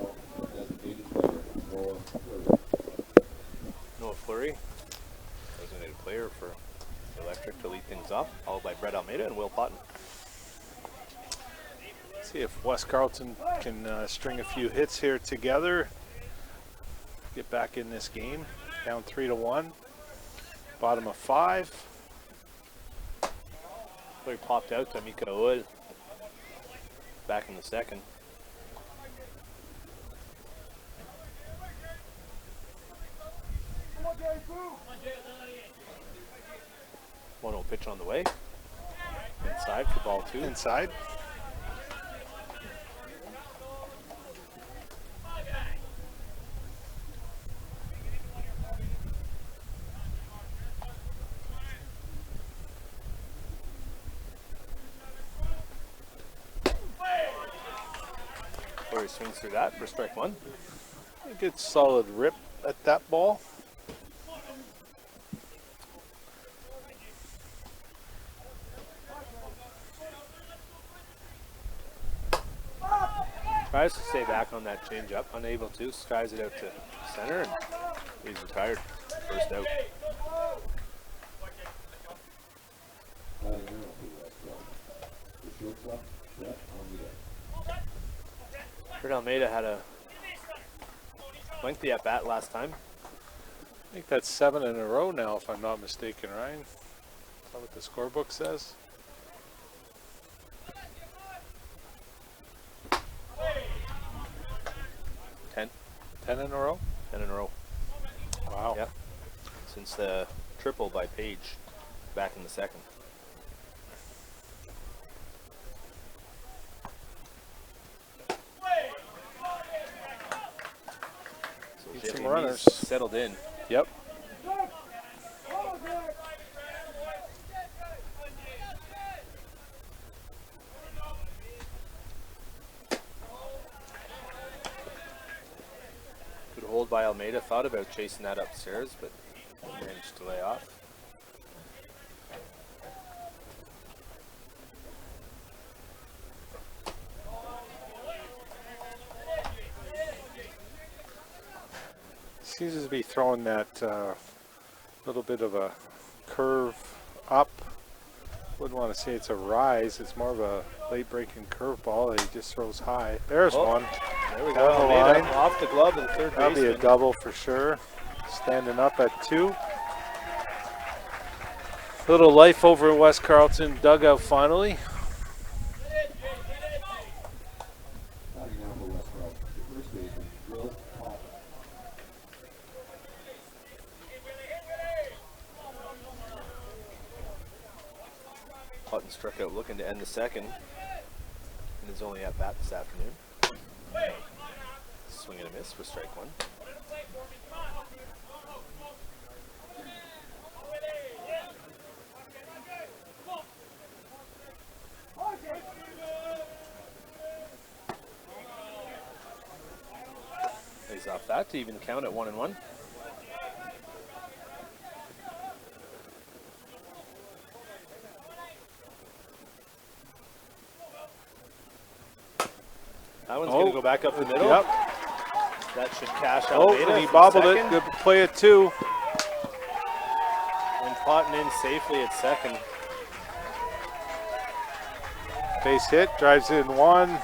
Noah Fleury, designated player for Electric to lead things off, followed by Brett Almeida and Will Potton. See if West Carleton can string a few hits here together. Get back in this game. Down 3-1. Bottom of 5. Fleury popped out to Mika Oil back in the second. 1-0 pitch on the way. Inside for ball 2. Inside. Fleury swings through that for strike 1. A good solid rip at that ball. Tries to stay back on that changeup, unable to. Skies it out to center, and he's retired. First out. Brett Almeida had a lengthy at bat last time. I think that's 7 in a row now, if I'm not mistaken, Ryan. Is that what the scorebook says? Ten. 10 in a row? 10 in a row. Wow. Yeah. Since the triple by Page back in the second. Need So some JP runners. settled in. Yep. Good hold by Almeida. Thought about chasing that upstairs, but managed to lay off. seems to be throwing that little bit of a curve up. Wouldn't want to say it's a rise. It's more of a late breaking curveball that he just throws high. There's one. There we Down go. the Made line. up off the glove of the third That'll be a baseman. double for sure. Standing up at 2. Little life over in West Carleton dugout finally. Batting now for West Carleton. The first baseman, Will Pop. Hutton struck out looking to end the second. And is only at bat this afternoon. Swing and a miss for strike 1. He's off that to even the count at 1-1. That one's going to go back up the middle. Yep. That should cash out. Oh, and he bobbled it. Good play at 2. And Potton in safely at second. Base hit, drives in 1.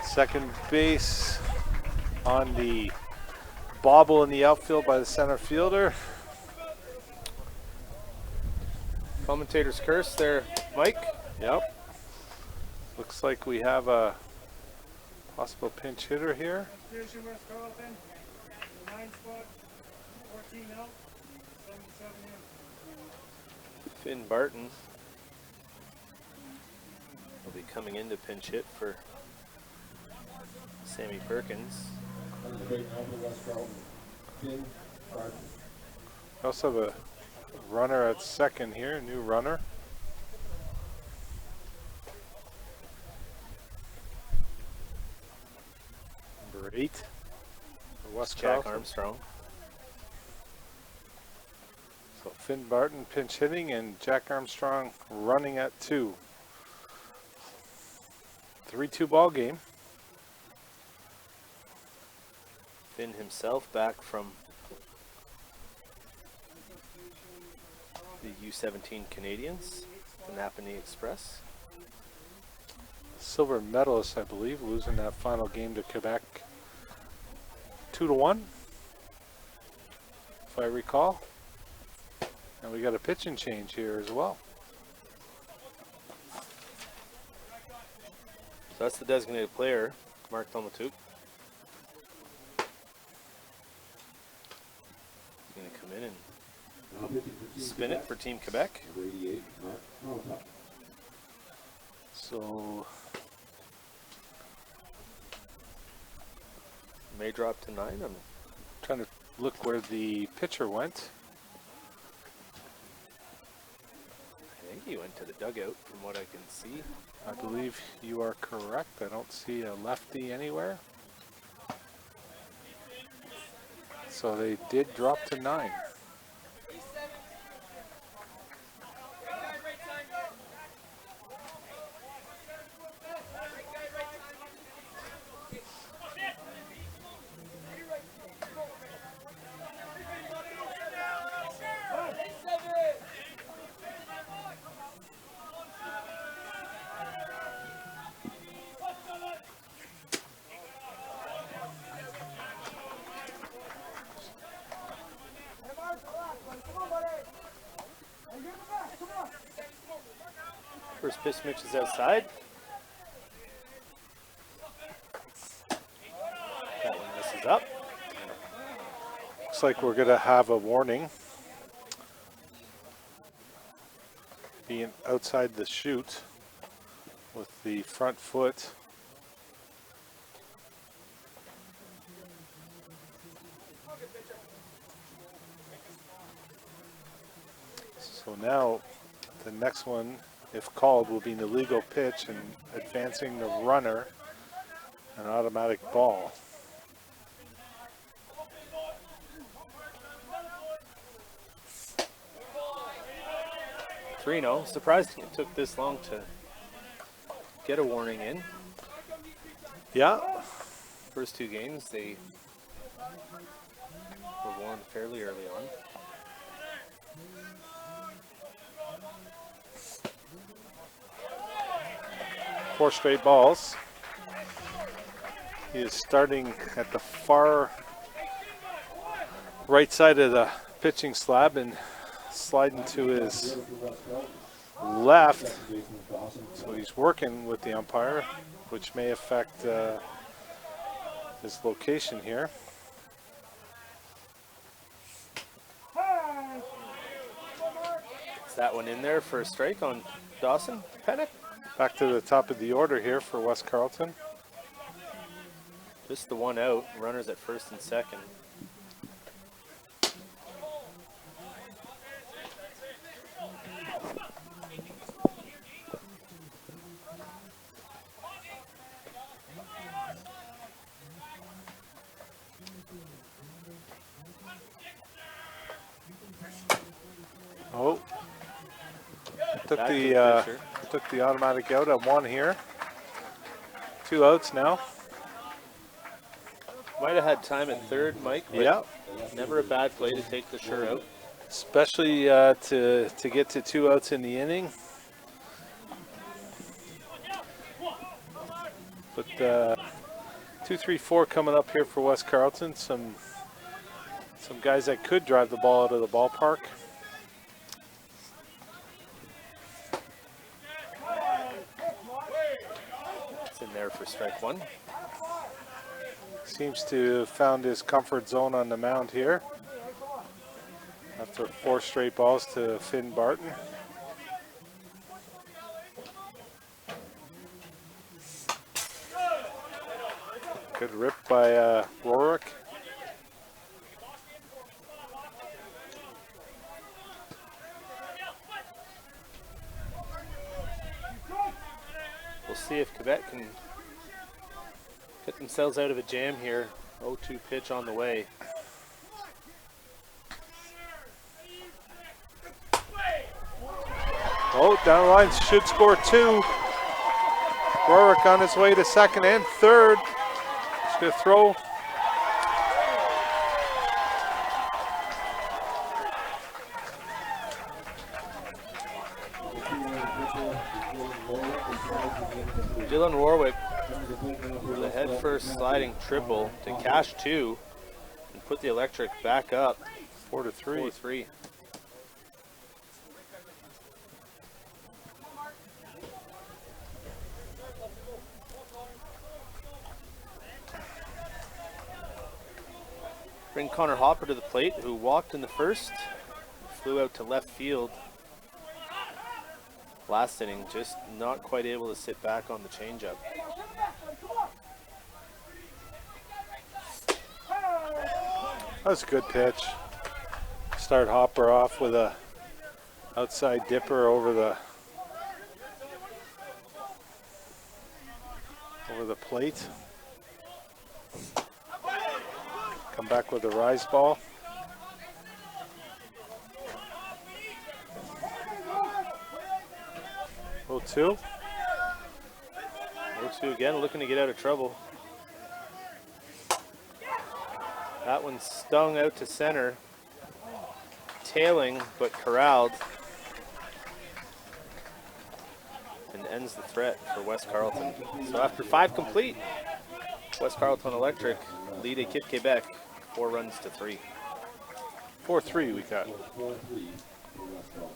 Second base on the bobble in the outfield by the center fielder. Commentator's curse there, Mike. Yep. Looks like we have a possible pinch hitter here. West Carleton, 9 spot, 14 out, 77 in. Finn Barton will be coming in to pinch hit for Sammy Perkins. Under the plate now for West Carleton, Finn Barton. We also have a runner at second here, new runner. Number 8 for West Jack Carleton. Armstrong. So Finn Barton pinch hitting and Jack Armstrong running at 2. 3-2 ball game. Finn himself back from the U17 Canadians, the Napanee Express. Silver medalist, I believe, losing that final game to Quebec 2-1, if I recall. And we got a pitching change here as well. So that's the designated player, Mark Tomatuk. He's going to come in and Now pitching for Team spin Quebec, it for Team Quebec. Number 88, Mark Tomatuk. So May drop to 9. I'm trying to look where the pitcher went. I think he went to the dugout from what I can see. I believe you are correct. I don't see a lefty anywhere. So they did drop to 9. First pitch Mitch is outside. That one misses up. Looks like we're going to have a warning. Being outside the chute with the front foot. So now the next one, if called, will be an illegal pitch and advancing the runner, an automatic ball. Trino, surprised it took this long to get a warning in. Yeah, First 2 games, they won fairly early on. Four straight balls. He is starting at the far right side of the pitching slab and sliding to his left. So he's working with the umpire, which may affect his location here. Is that one in there for a strike on Dawson Pennock? Back to the top of the order here for West Carleton. Just the one out. Runners at first and second. Oh, took Back to the the pitcher. took the automatic out at one here. 2 outs now. Might have had time at third, Mike. But Yeah, never a bad play to take the sure out. especially to get to 2 outs in the inning. But 2, 3, 4 coming up here for West Carleton. Some guys that could drive the ball out of the ballpark. It's in there for strike one. Seems to have found his comfort zone on the mound here after 4 straight balls to Finn Barton. Good rip by Rorick. We'll see if Quebec can get themselves out of a jam here. 0-2 pitch on the way. Oh, down the line, should score 2. Rorick on his way to second and third. Just gonna throw. Dylan Warwick with a head first sliding triple to cash 2 and put the Electric back up 4-3. 4-3. Bring Connor Hopper to the plate, who walked in the first, flew out to left field last inning, just not quite able to sit back on the changeup. That was a good pitch. Start Hopper off with a outside dipper over the plate. Come back with a rise ball. Oh, 2. 0-2 again, looking to get out of trouble. That one stung out to center. Tailing, but corralled. And ends the threat for West Carleton. So after 5 complete, West Carleton Electric lead Équipe Québec 4 runs to 3. 4-3 we got. 4-3 for West Carleton.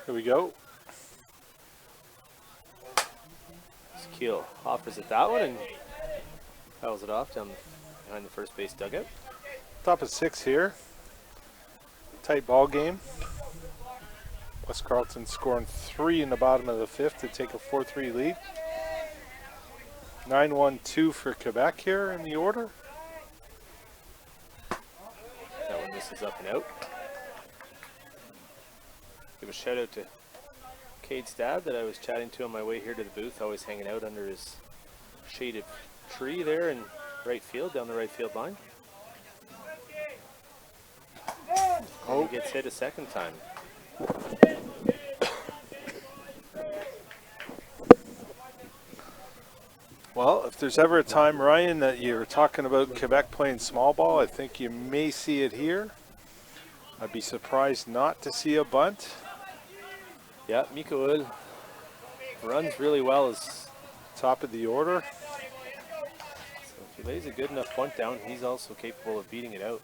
Here we go. Keel offers at that one and fouls it off down behind the first base dugout. Top of 6 here. Tight ball game. West Carleton scoring 3 in the bottom of the 5th to take a 4-3 lead. 9-1-2 for Quebec here in the order. That one misses up and out. Give a shout out to Cade's dad that I was chatting to on my way here to the booth, always hanging out under his shaded tree there in right field, down the right field line. Oh, he gets hit a second time. Well, if there's ever a time, Ryan, that you're talking about Quebec playing small ball, I think you may see it here. I'd be surprised not to see a bunt. Yeah, Mikael runs really well as Top of the order. so if he lays a good enough bunt down, he's also capable of beating it out.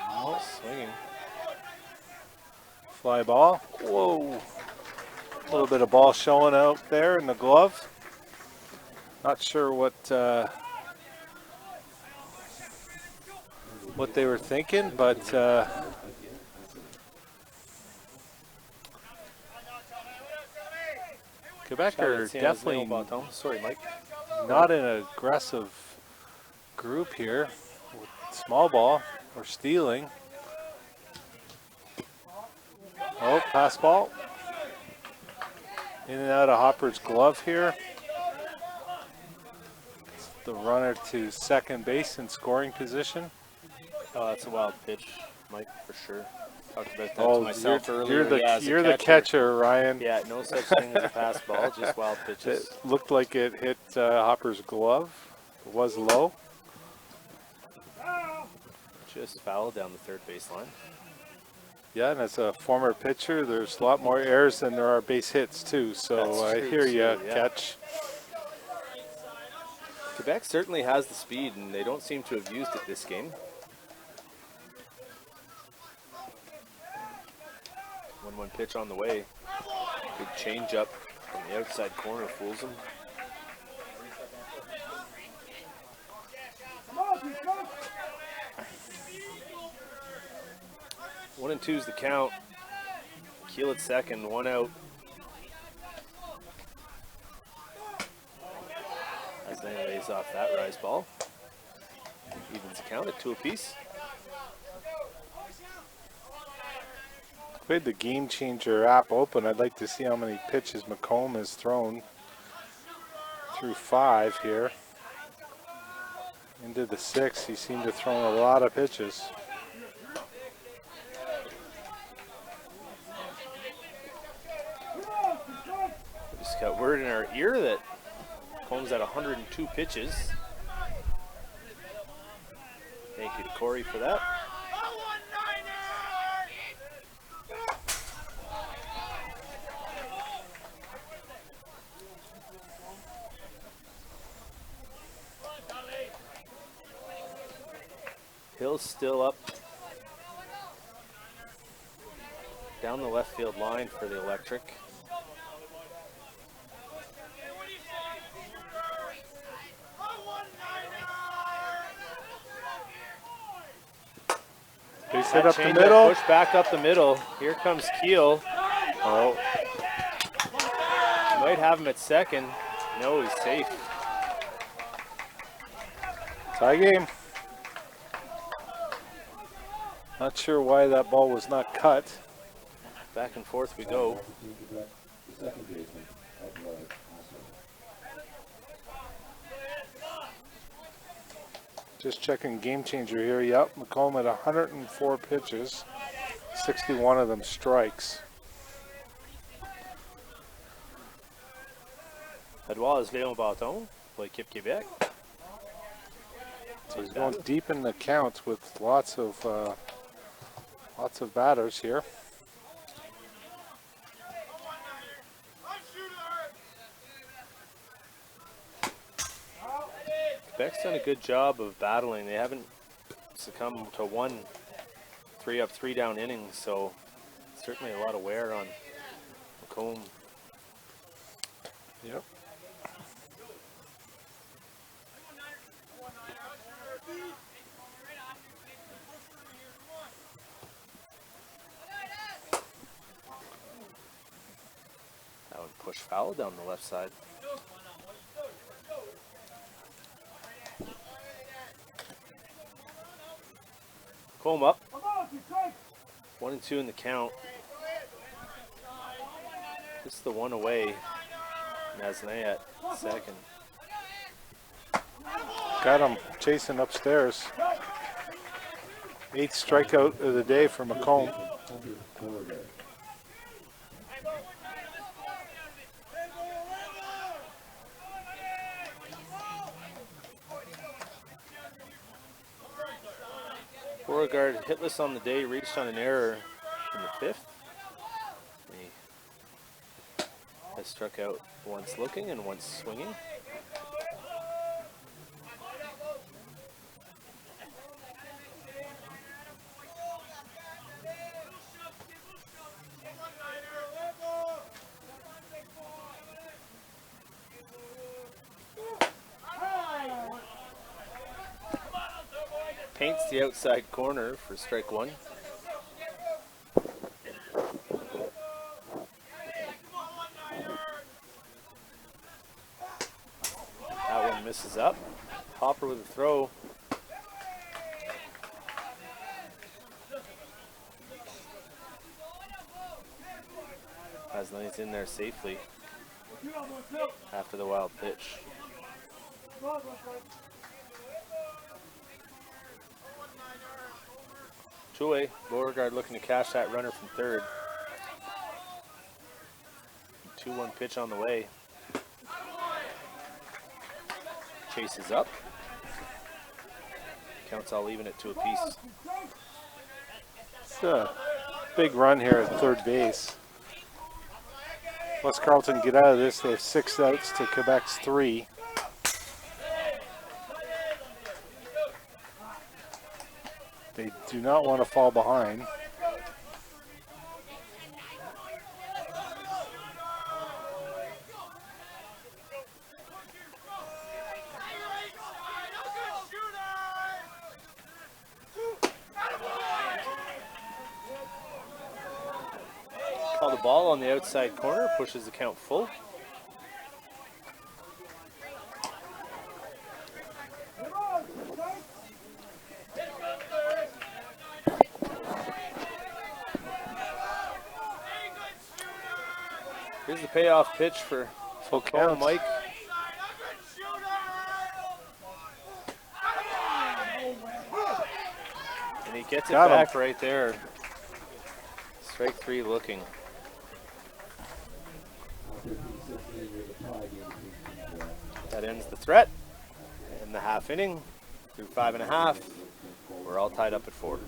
Oh, swinging. Fly ball. Whoa. A little bit of ball showing out there in the glove. Not sure what they were thinking, but Quebec are definitely Sorry, Mike. not an aggressive group here with small ball or stealing. Oh, pass ball. In and out of Hopper's glove here. It's the runner to second base in scoring position. Oh, that's a wild pitch, Mike, for sure. Talked about that to myself earlier. You're the catcher, Ryan. Yeah, no such thing as a pass ball, just wild pitches. It looked like it hit Hopper's glove. It was low. Just foul down the third baseline. Yeah, and as a former pitcher, there's a lot more errors than there are base hits too. So That's I true, hear too, you, yeah. Catch. Quebec certainly has the speed, and they don't seem to have used it this game. 1-1 pitch on the way. Good change up from the outside corner, fools him. One and two's the count. Keel at second, one out. As they lays off that rise ball. Evens the count at 2 apiece. We had the Game Changer app open. I'd like to see how many pitches McComb has thrown through 5 here. Into the 6, he seemed to throw a lot of pitches. We just got word in our ear that Combs at 102 pitches. Thank you to Corey for that. Hill's still up down the left field line for the Electric. Base hit That up the changeup middle. Push back up the middle. Here comes Keel. Oh, Might have him at second. No, he's safe. tie game. Not sure why that ball was not cut. Back and forth we go. The second baseman at right. Just checking Game Changer here. Yep, McComb at 104 pitches, 61 of them strikes. Edouard is Léon Bâton for Équipe Québec. So he's going deep in the count with lots of batters here. Quebec's done a good job of battling. They haven't to come to 1 3-up, 3-down innings, so certainly a lot of wear on McComb. Yep. That would push foul down the left side. McComb up. 1-2 in the count. Just the one away. Masnay at second. Got him chasing upstairs. 8th strikeout of the day for McComb. Beauregard hitless on the day, reached on an error in the 5th. He has struck out once looking and once swinging. Paints the outside corner for strike 1. That one misses up. Hopper with a throw. Hasley's in there safely after the wild pitch. 2 away. Beauregard looking to cash that runner from third. 2-1 pitch on the way. Chase is up. Counts all even at 2 apiece. It's a big run here at third base. West Carleton get out of this. They have 6 outs to Quebec's 3. They do not want to fall behind. Call the ball on the outside corner, pushes the count full. Here's the payoff pitch for Full count. Mike. And he gets it Got him. back right there. Strike 3 looking. That ends the threat. In the half inning, through 5.5, we're all tied up at 4.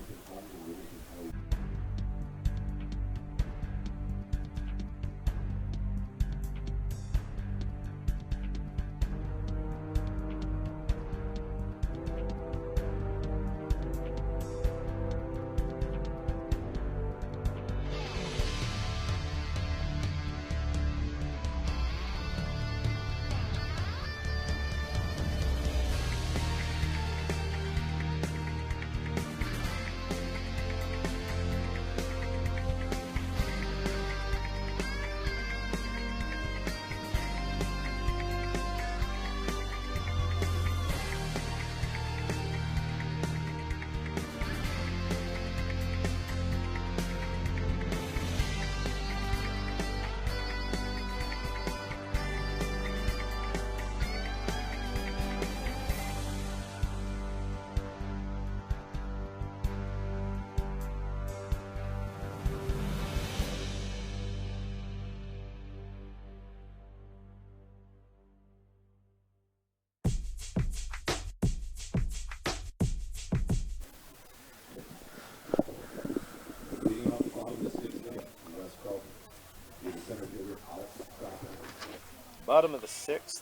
Bottom of the 6th,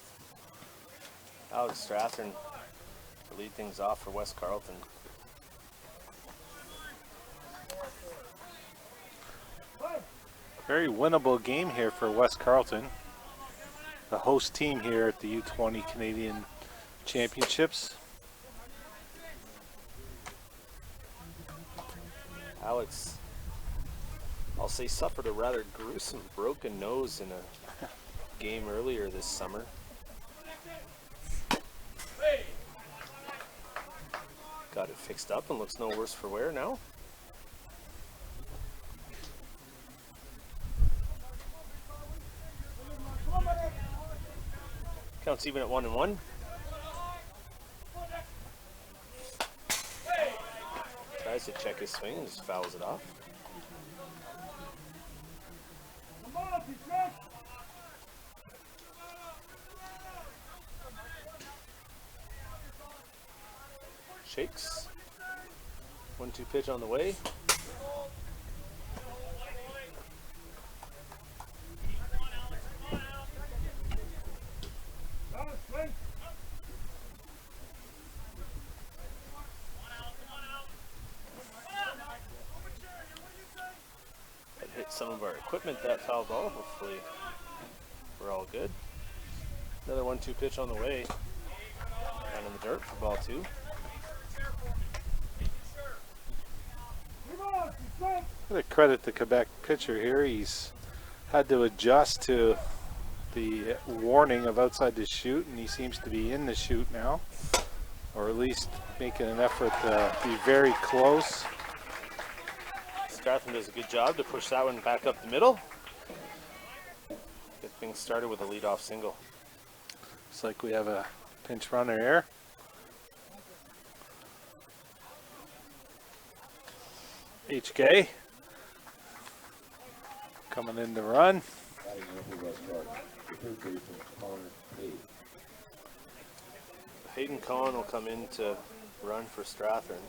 Alex Strathern to lead things off for West Carleton. Very winnable game here for West Carleton, the host team here at the U20 Canadian Championships. Alex, I'll say, suffered a rather gruesome broken nose in a game earlier this summer. Got it fixed up and looks no worse for wear now. Counts even at 1-1. Tries to check his swing and just fouls it off. Shakes. 1-2 pitch on the way. That hit some of our equipment, that foul ball. Hopefully we're all good. Another 1-2 pitch on the way. Down in the dirt for ball 2. To credit the Quebec pitcher here, he's had to adjust to the warning of outside the chute, and he seems to be in the chute now, or at least making an effort to be very close. Stratham does a good job to push that one back up the middle. Get things started with a leadoff single. Looks like we have a pinch runner here. HK coming in to run. Batting in for West Carleton, the third baseman, Connor Hayes. Hayden Cohen will come in to run for Strathern.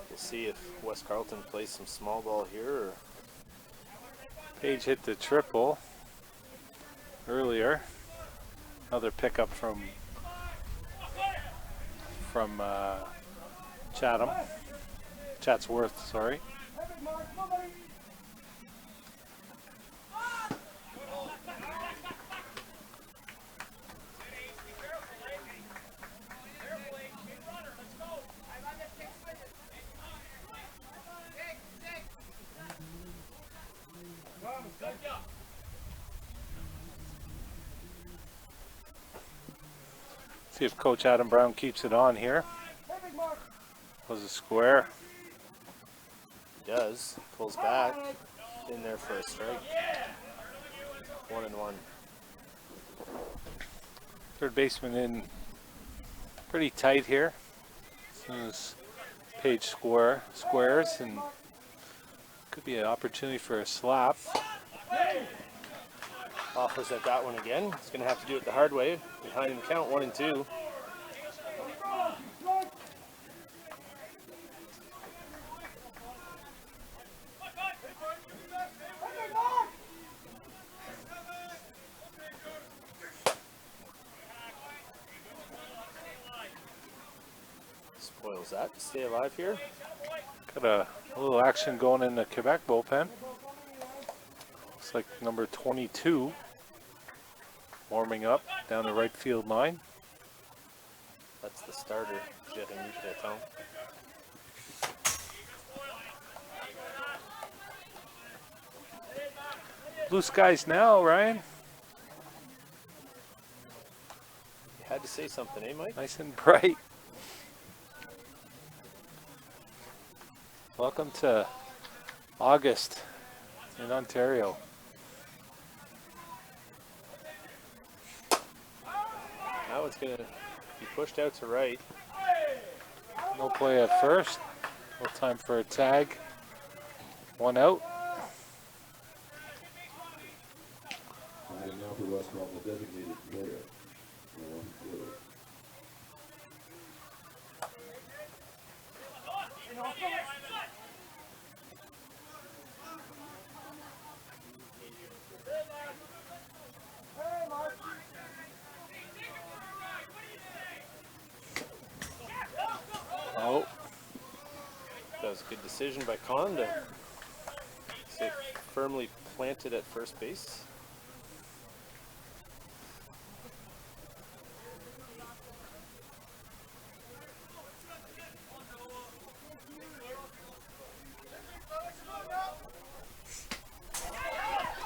We'll see if West Carleton plays some small ball here, or Page hit the triple earlier. Another pickup from Chatsworth, sorry. See if Coach Adam Brown keeps it on here. Was a square. he does. Pulls back. In there for a strike. 1-1. Third baseman in pretty tight here. As soon as Page squares, and could be an opportunity for a slap. Offers at that one again. He's going to have to do it the hard way. Behind him count 1-2. Spoils that to stay alive here. Got a little action going in the Quebec bullpen. Looks like number 22 warming up down the right field line. That's the starter, Jeremy Breton. Blue skies now, Ryan. You had to say something, eh, Mike? Nice and bright. Welcome to August in Ontario. Now it's going to be pushed out to right. No play at first. No time for a tag. One out. Batting now for West Carleton, the designated player, Noah Lewis. Oh, That was a good decision by Con to stay firmly planted at first base.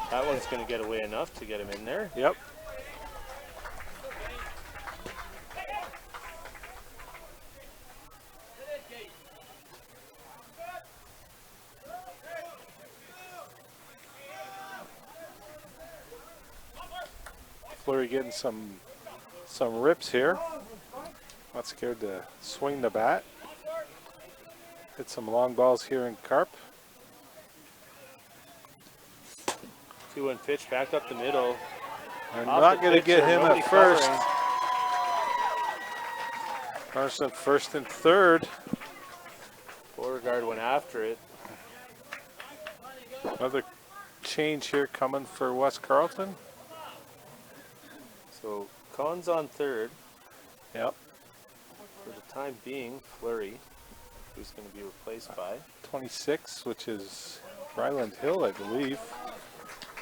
That one's going to get away enough to get him in there. yep. Fleury getting some rips here. Not scared to swing the bat. Hit some long balls here in Carp. 2-1 pitch back up the middle. They're Off not the going to get pitcher, him nobody at first. covering. Carson first and third. Beauregard went after it. Another change here coming for West Carleton. So Con's on third. Yep. For the time being, Fleury, who's going to be replaced by. 26, which is Ryland Hill, I believe.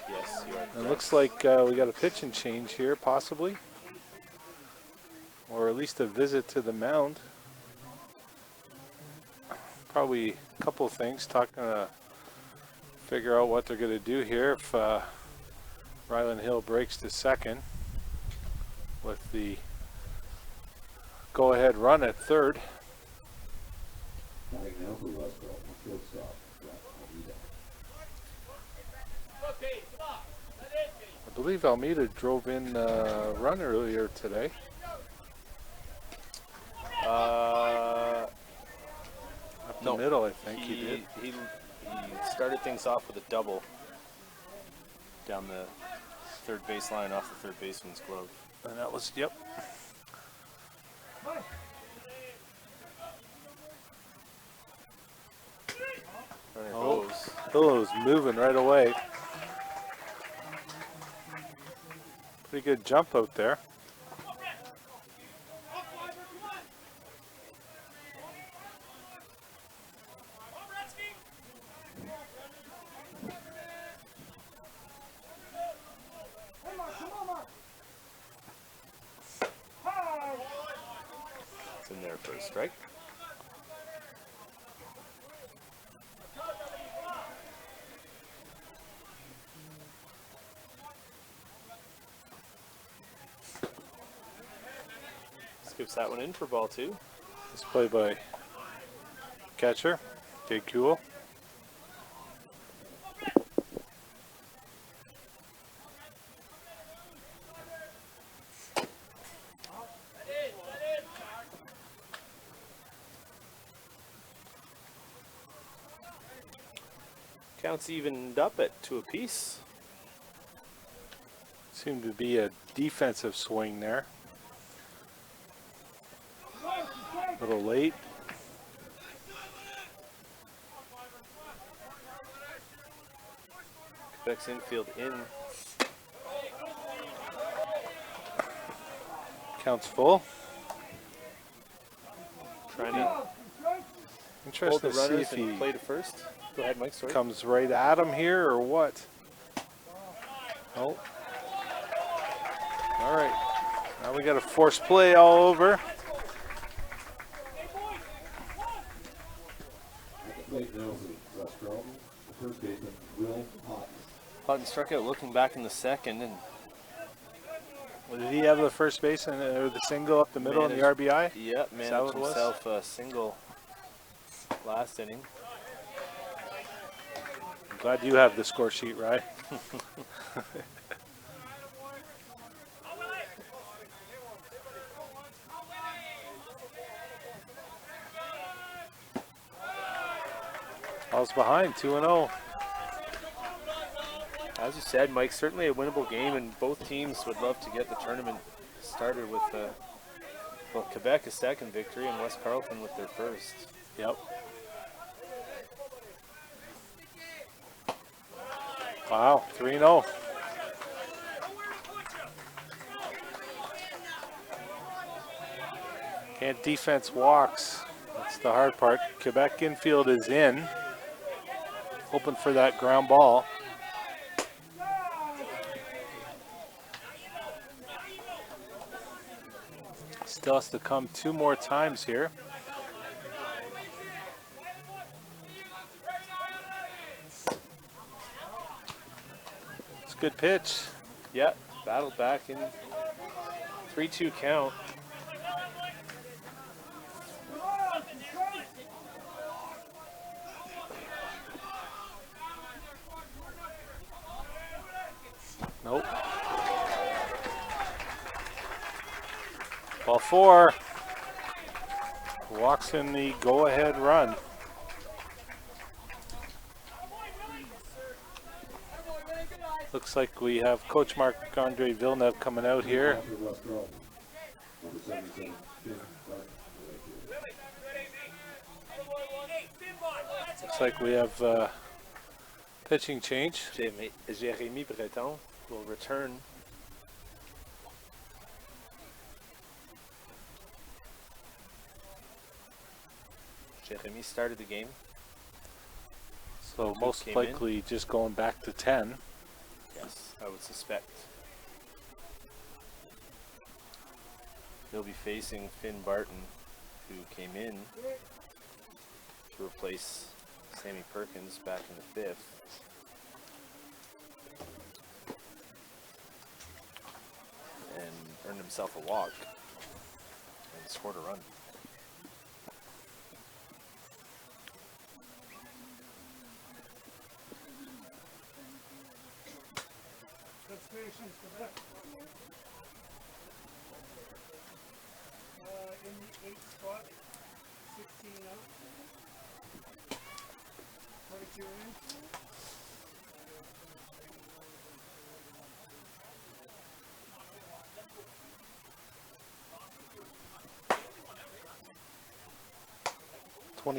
Yes, you are It correct. looks like we got a pitching change here, possibly. Or at least a visit to the mound. Probably a couple of things. Talking to figure out what they're going to do here if Ryland Hill breaks to second with the go-ahead run at third. Batting now for West Carleton, shortstop, Almeida. I believe Almeida drove in a run earlier today. Up the middle, I think he did. He started things off with a double down the third baseline off the third baseman's glove. And that was, yep. Runner Oh. goes. Billow's moving right away. Pretty good jump out there. It's in there for a strike. Skips that one in for ball two. This play by catcher, Dave Kuhl. Counts evened up at 2 apiece. Seemed to be a defensive swing there. A little late. Quebec's infield in. Counts full. Trying to hold Interesting the to see runners if and he play to first. Go ahead, Mike. Sorry. comes right at him here or what. Oh. All right. Now we got a forced play all over. At the plate now for West Carleton, the first baseman, Will Houghton. Houghton struck out looking back in the second and Did he have the first base and or the single up the middle in the RBI? yeah, that managed what it was? himself a single last inning. I'm glad you have the score sheet, right? All's behind, 2-0. As you said, Mike, certainly a winnable game, and both teams would love to get the tournament started with well, Quebec a second victory and West Carleton with their first. Yep. Wow, 3-0. Can't defense walks. That's the hard part. Quebec infield is in, hoping for that ground ball. Still has to come 2 more times here. It's a good pitch. Yeah, battled back in 3-2 count. Nope. Ball 4. Walks in the go-ahead run. Looks like we have Coach Marc-Andre Villeneuve coming out here. After West Carlton, number 77, Finn Barton. Looks like we have pitching change. Jérémy Breton will return. Jérémy started the game. So most came likely just going back to 10. Yes, I would suspect. He'll be facing Finn Barton, who came in to replace Sammy Perkins back in the 5th. And earned himself a walk and scored a run. Stations Quebec. In the 8th spot, 16 out. 22 in.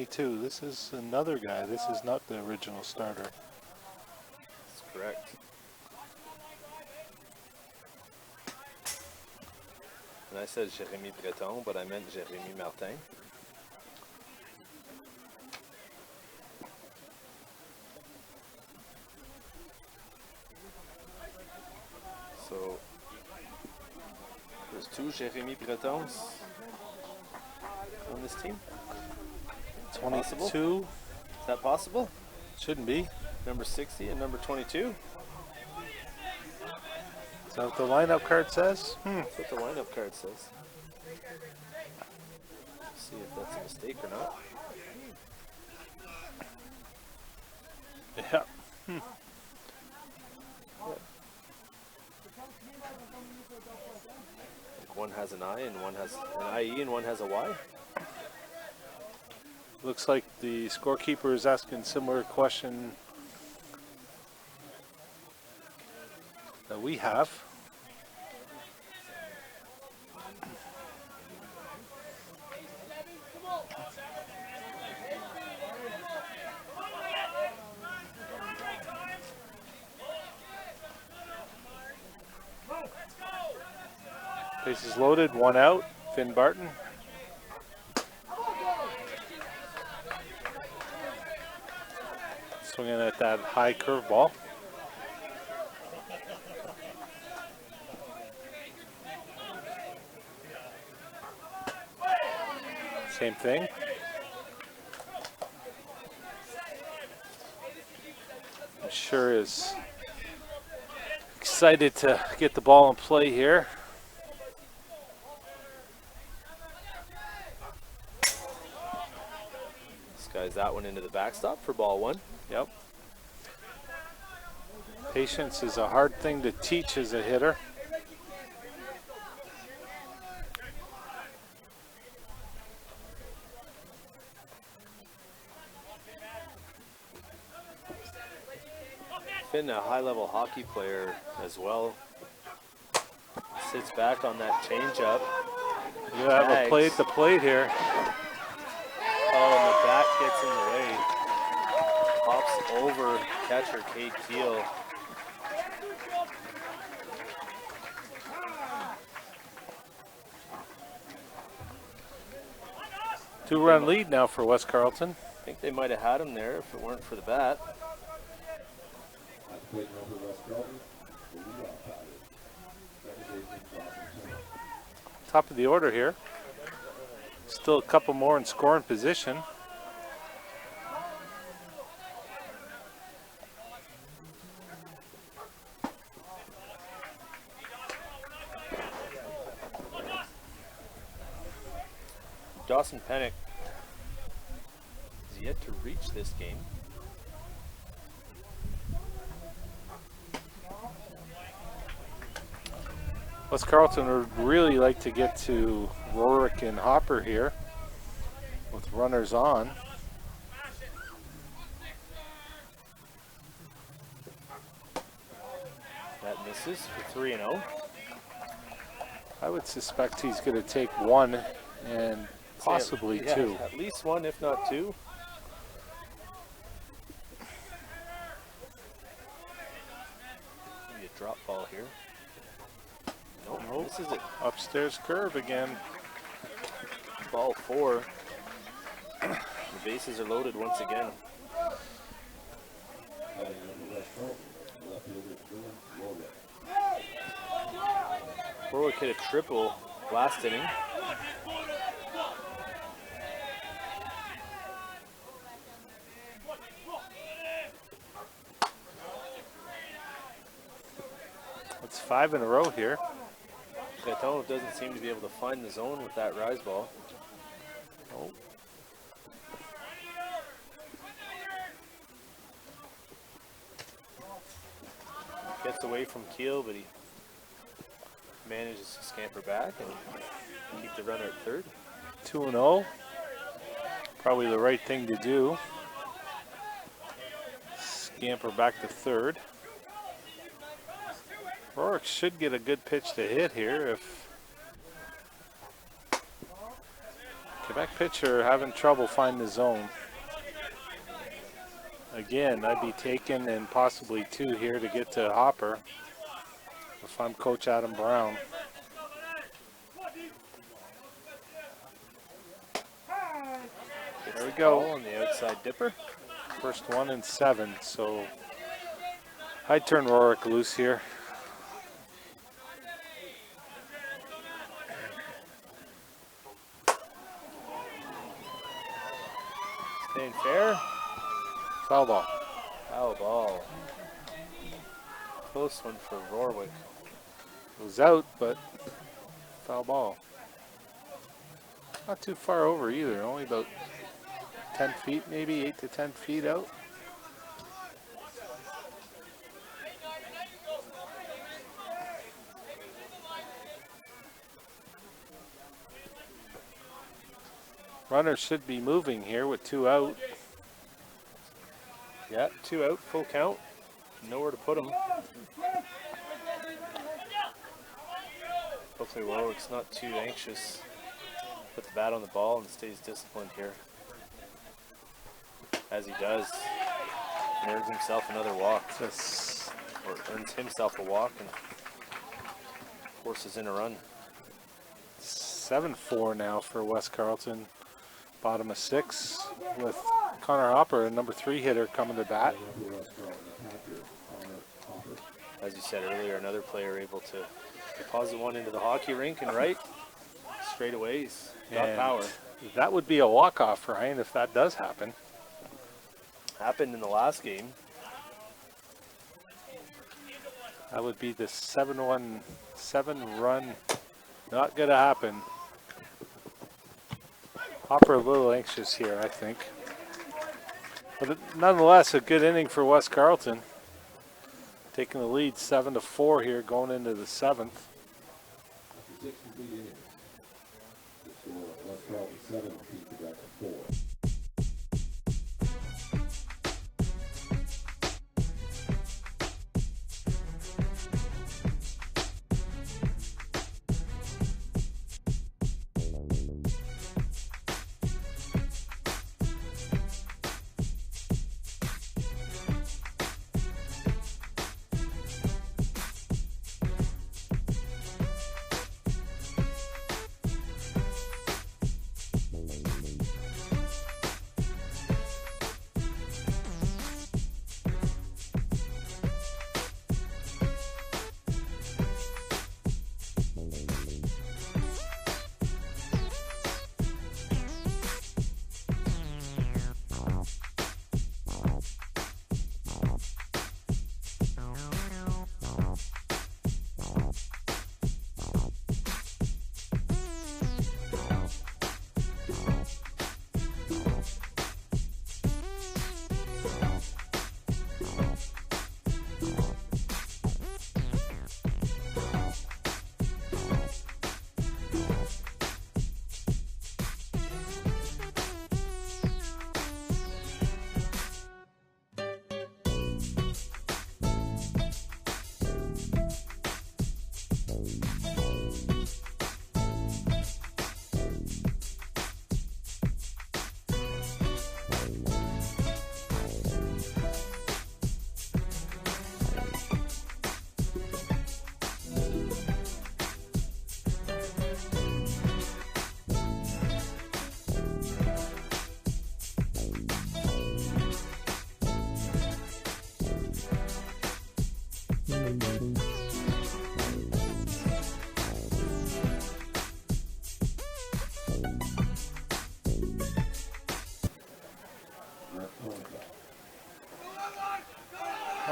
.22. This is another guy. This is not the original starter. That's correct. And I said Jérémy Breton, but I meant Jérémy Martin. So there's 2 Jérémy Bretons on this team. 22. Is that possible? Shouldn't be. Number 60 and number 22. Is that what the lineup card says? That's what the lineup card says. See if that's a mistake or not. Yeah. Like one has an I and one has an IE and one has a Y. Looks like the scorekeeper is asking similar question that we have. Bases loaded, 1 out. Finn Barton. Swinging at that high curveball. Same thing. I'm sure is excited to get the ball in play here. Skies that one into the backstop for ball 1. Yep. Patience is a hard thing to teach as a hitter. Finn, a high-level hockey player as well. Sits back on that changeup. You have a play at the plate here. Oh, and the bat gets in the way. Pops over catcher Cade Keel. 2-run lead now for West Carleton. I think they might have had him there if it weren't for the bat. At the plate now for West Carleton, the leadoff batter. Second baseman Dawson Pennick. Top of the order here. Still a couple more in scoring position. Dawson Pennick is yet to reach this game. West Carleton would really like to get to Rorick and Hopper here with runners on. That misses for 3-0. I would suspect he's going to take one and possibly Yeah, two. at least one, if not two. Maybe a drop ball here. Nope, this is it. Upstairs curve again. Ball 4. The bases are loaded once again. Batting number West Carleton, left fielder Dylan Rorick. Warwick hit a triple last inning. It's 5 in a row here. Gaetanov doesn't seem to be able to find the zone with that rise ball. Oh. Gets away from Keel, but he manages to scamper back and keep the runner at third. 2-0. Probably the right thing to do. Scamper back to third. Rorick should get a good pitch to hit here if Quebec pitcher having trouble finding the zone. Again, I'd be taking and possibly two here to get to Hopper if I'm Coach Adam Brown. There we go. On the outside dipper. First one in 7, so I'd turn Rorick loose here. Staying fair. Foul ball. Foul ball. Close one for Rorwick. It was out, but foul ball. Not too far over either, only about 10 feet, maybe 8 to 10 feet out. Runner should be moving here with 2 out. Yeah, 2 out, full count. Nowhere to put him. Hopefully Warwick's not too anxious. Put the bat on the ball and stays disciplined here. As he does. And earns himself another walk. Or earns himself a walk and forces in a run. 7-4 now for West Carleton. Bottom of 6 with Connor Hopper, a number 3 hitter, coming to bat. As you said earlier, another player able to deposit one into the hockey rink and right straight away. He's got And power. that would be a walk-off, Ryan, if that does happen. Happened in the last game. That would be the 7-1, 7-run. Not gonna happen. Hopper a little anxious here, I think. But nonetheless, a good inning for West Carleton. Taking the lead 7-4 here, going into the 7th. After 6 complete innings, the score West Carleton 7, Quebec 4.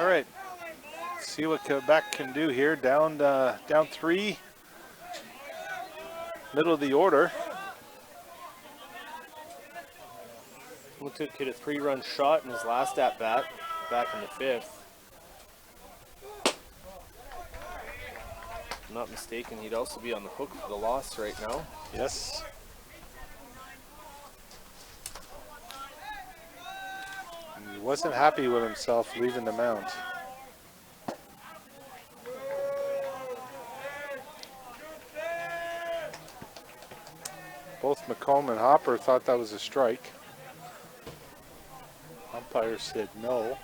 All right. See what Quebec can do here. Down 3. Middle of the order. Lutuk hit a 3-run shot in his last at-bat back in the 5th. If I'm not mistaken, he'd also be on the hook for the loss right now. Yes. He wasn't happy with himself leaving the mound. Both McComb and Hopper thought that was a strike. Umpire said no.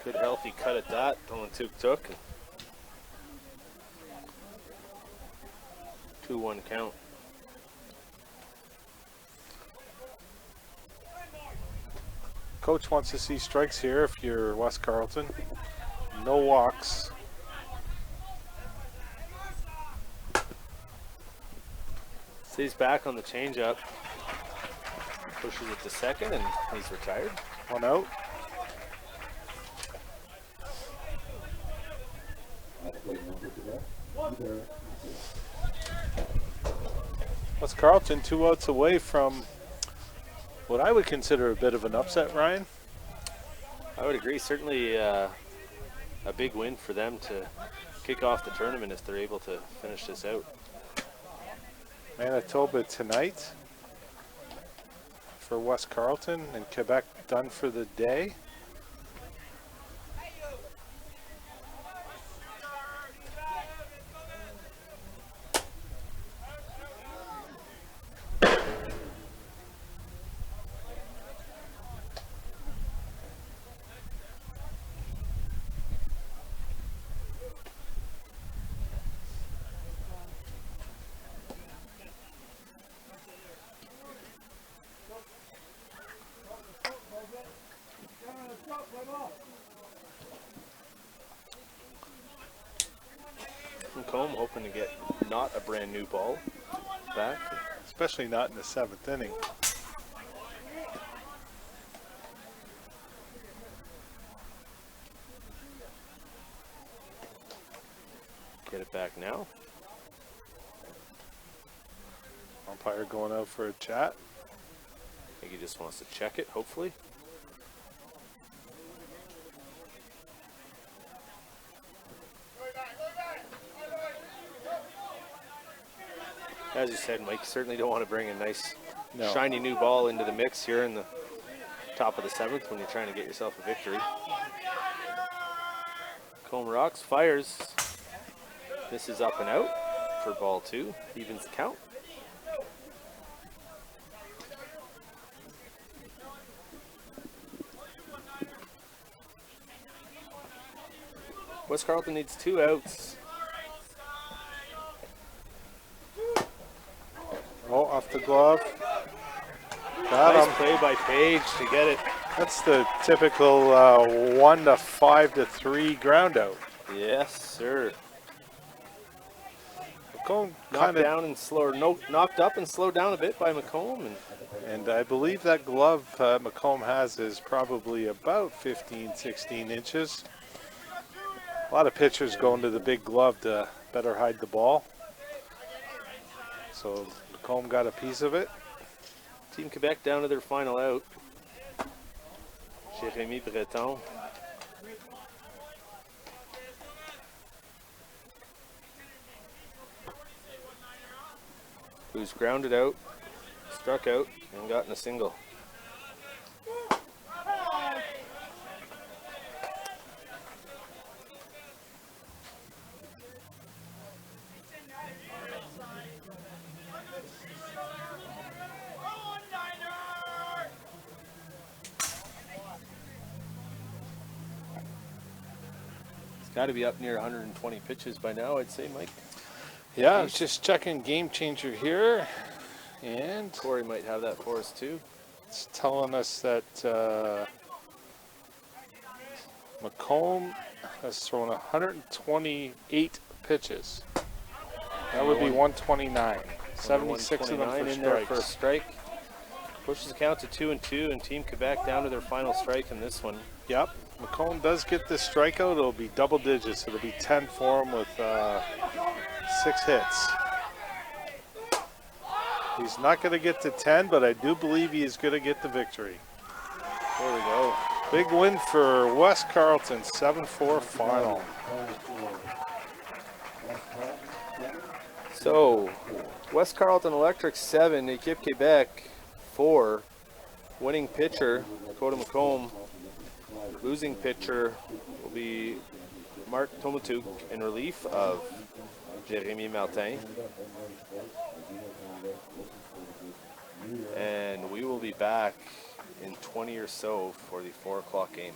Good healthy cut at that. Lutuk took. 2-1 count. Coach wants to see strikes here if you're West Carleton. No walks. Stays back on the changeup. Pushes it to second and he's retired. 1 out. West Carleton 2 outs away from what I would consider a bit of an upset, Ryan. I would agree. Certainly a big win for them to kick off the tournament if they're able to finish this out. Manitoba tonight for West Carleton, and Quebec done for the day. Combe hoping to get not a brand new ball back. Especially not in the 7th inning. Get it back now. Umpire going out for a chat. I think he just wants to check it, hopefully. As you said, Mike, you certainly don't want to bring a nice, shiny new ball into the mix here in the top of the 7th when you're trying to get yourself a victory. Combe rocks, fires. This is up and out for ball 2. Evens the count. West Carleton needs 2 outs. Oh, off the glove. Nice play by Page to get it. That's the typical 1 to 5 to 3 ground out. Yes, sir. McComb Knocked down and knocked up and slowed down a bit by McComb. And I believe that glove McComb has is probably about 15, 16 inches. A lot of pitchers go into the big glove to better hide the ball. So McComb got a piece of it. Team Quebec down to their final out. Jérémy Breton. Who's grounded out, struck out, and gotten a single. Got to be up near 120 pitches by now, I'd say, Mike. Yeah, I was just checking Game Changer here, and Corey might have that for us too. It's telling us that McComb has thrown 128 pitches. That would be Only 129. 76 of them 129 for in there for a strikes. strike. Pushes the count to 2-2, and Team Quebec down to their final strike in this one. Yep. McComb does get this strikeout. It'll be double digits. It'll be 10 for him with 6 hits. He's not going to get to 10, but I do believe he is going to get the victory. There we go. Big win for West Carleton, 7-4 final. So, West Carleton Electric 7, Equipe Quebec 4. Winning pitcher, Dakota McComb. Losing pitcher will be Mark Tomatuk in relief of Jérémy Martin. And we will be back in 20 or so for the 4 o'clock game.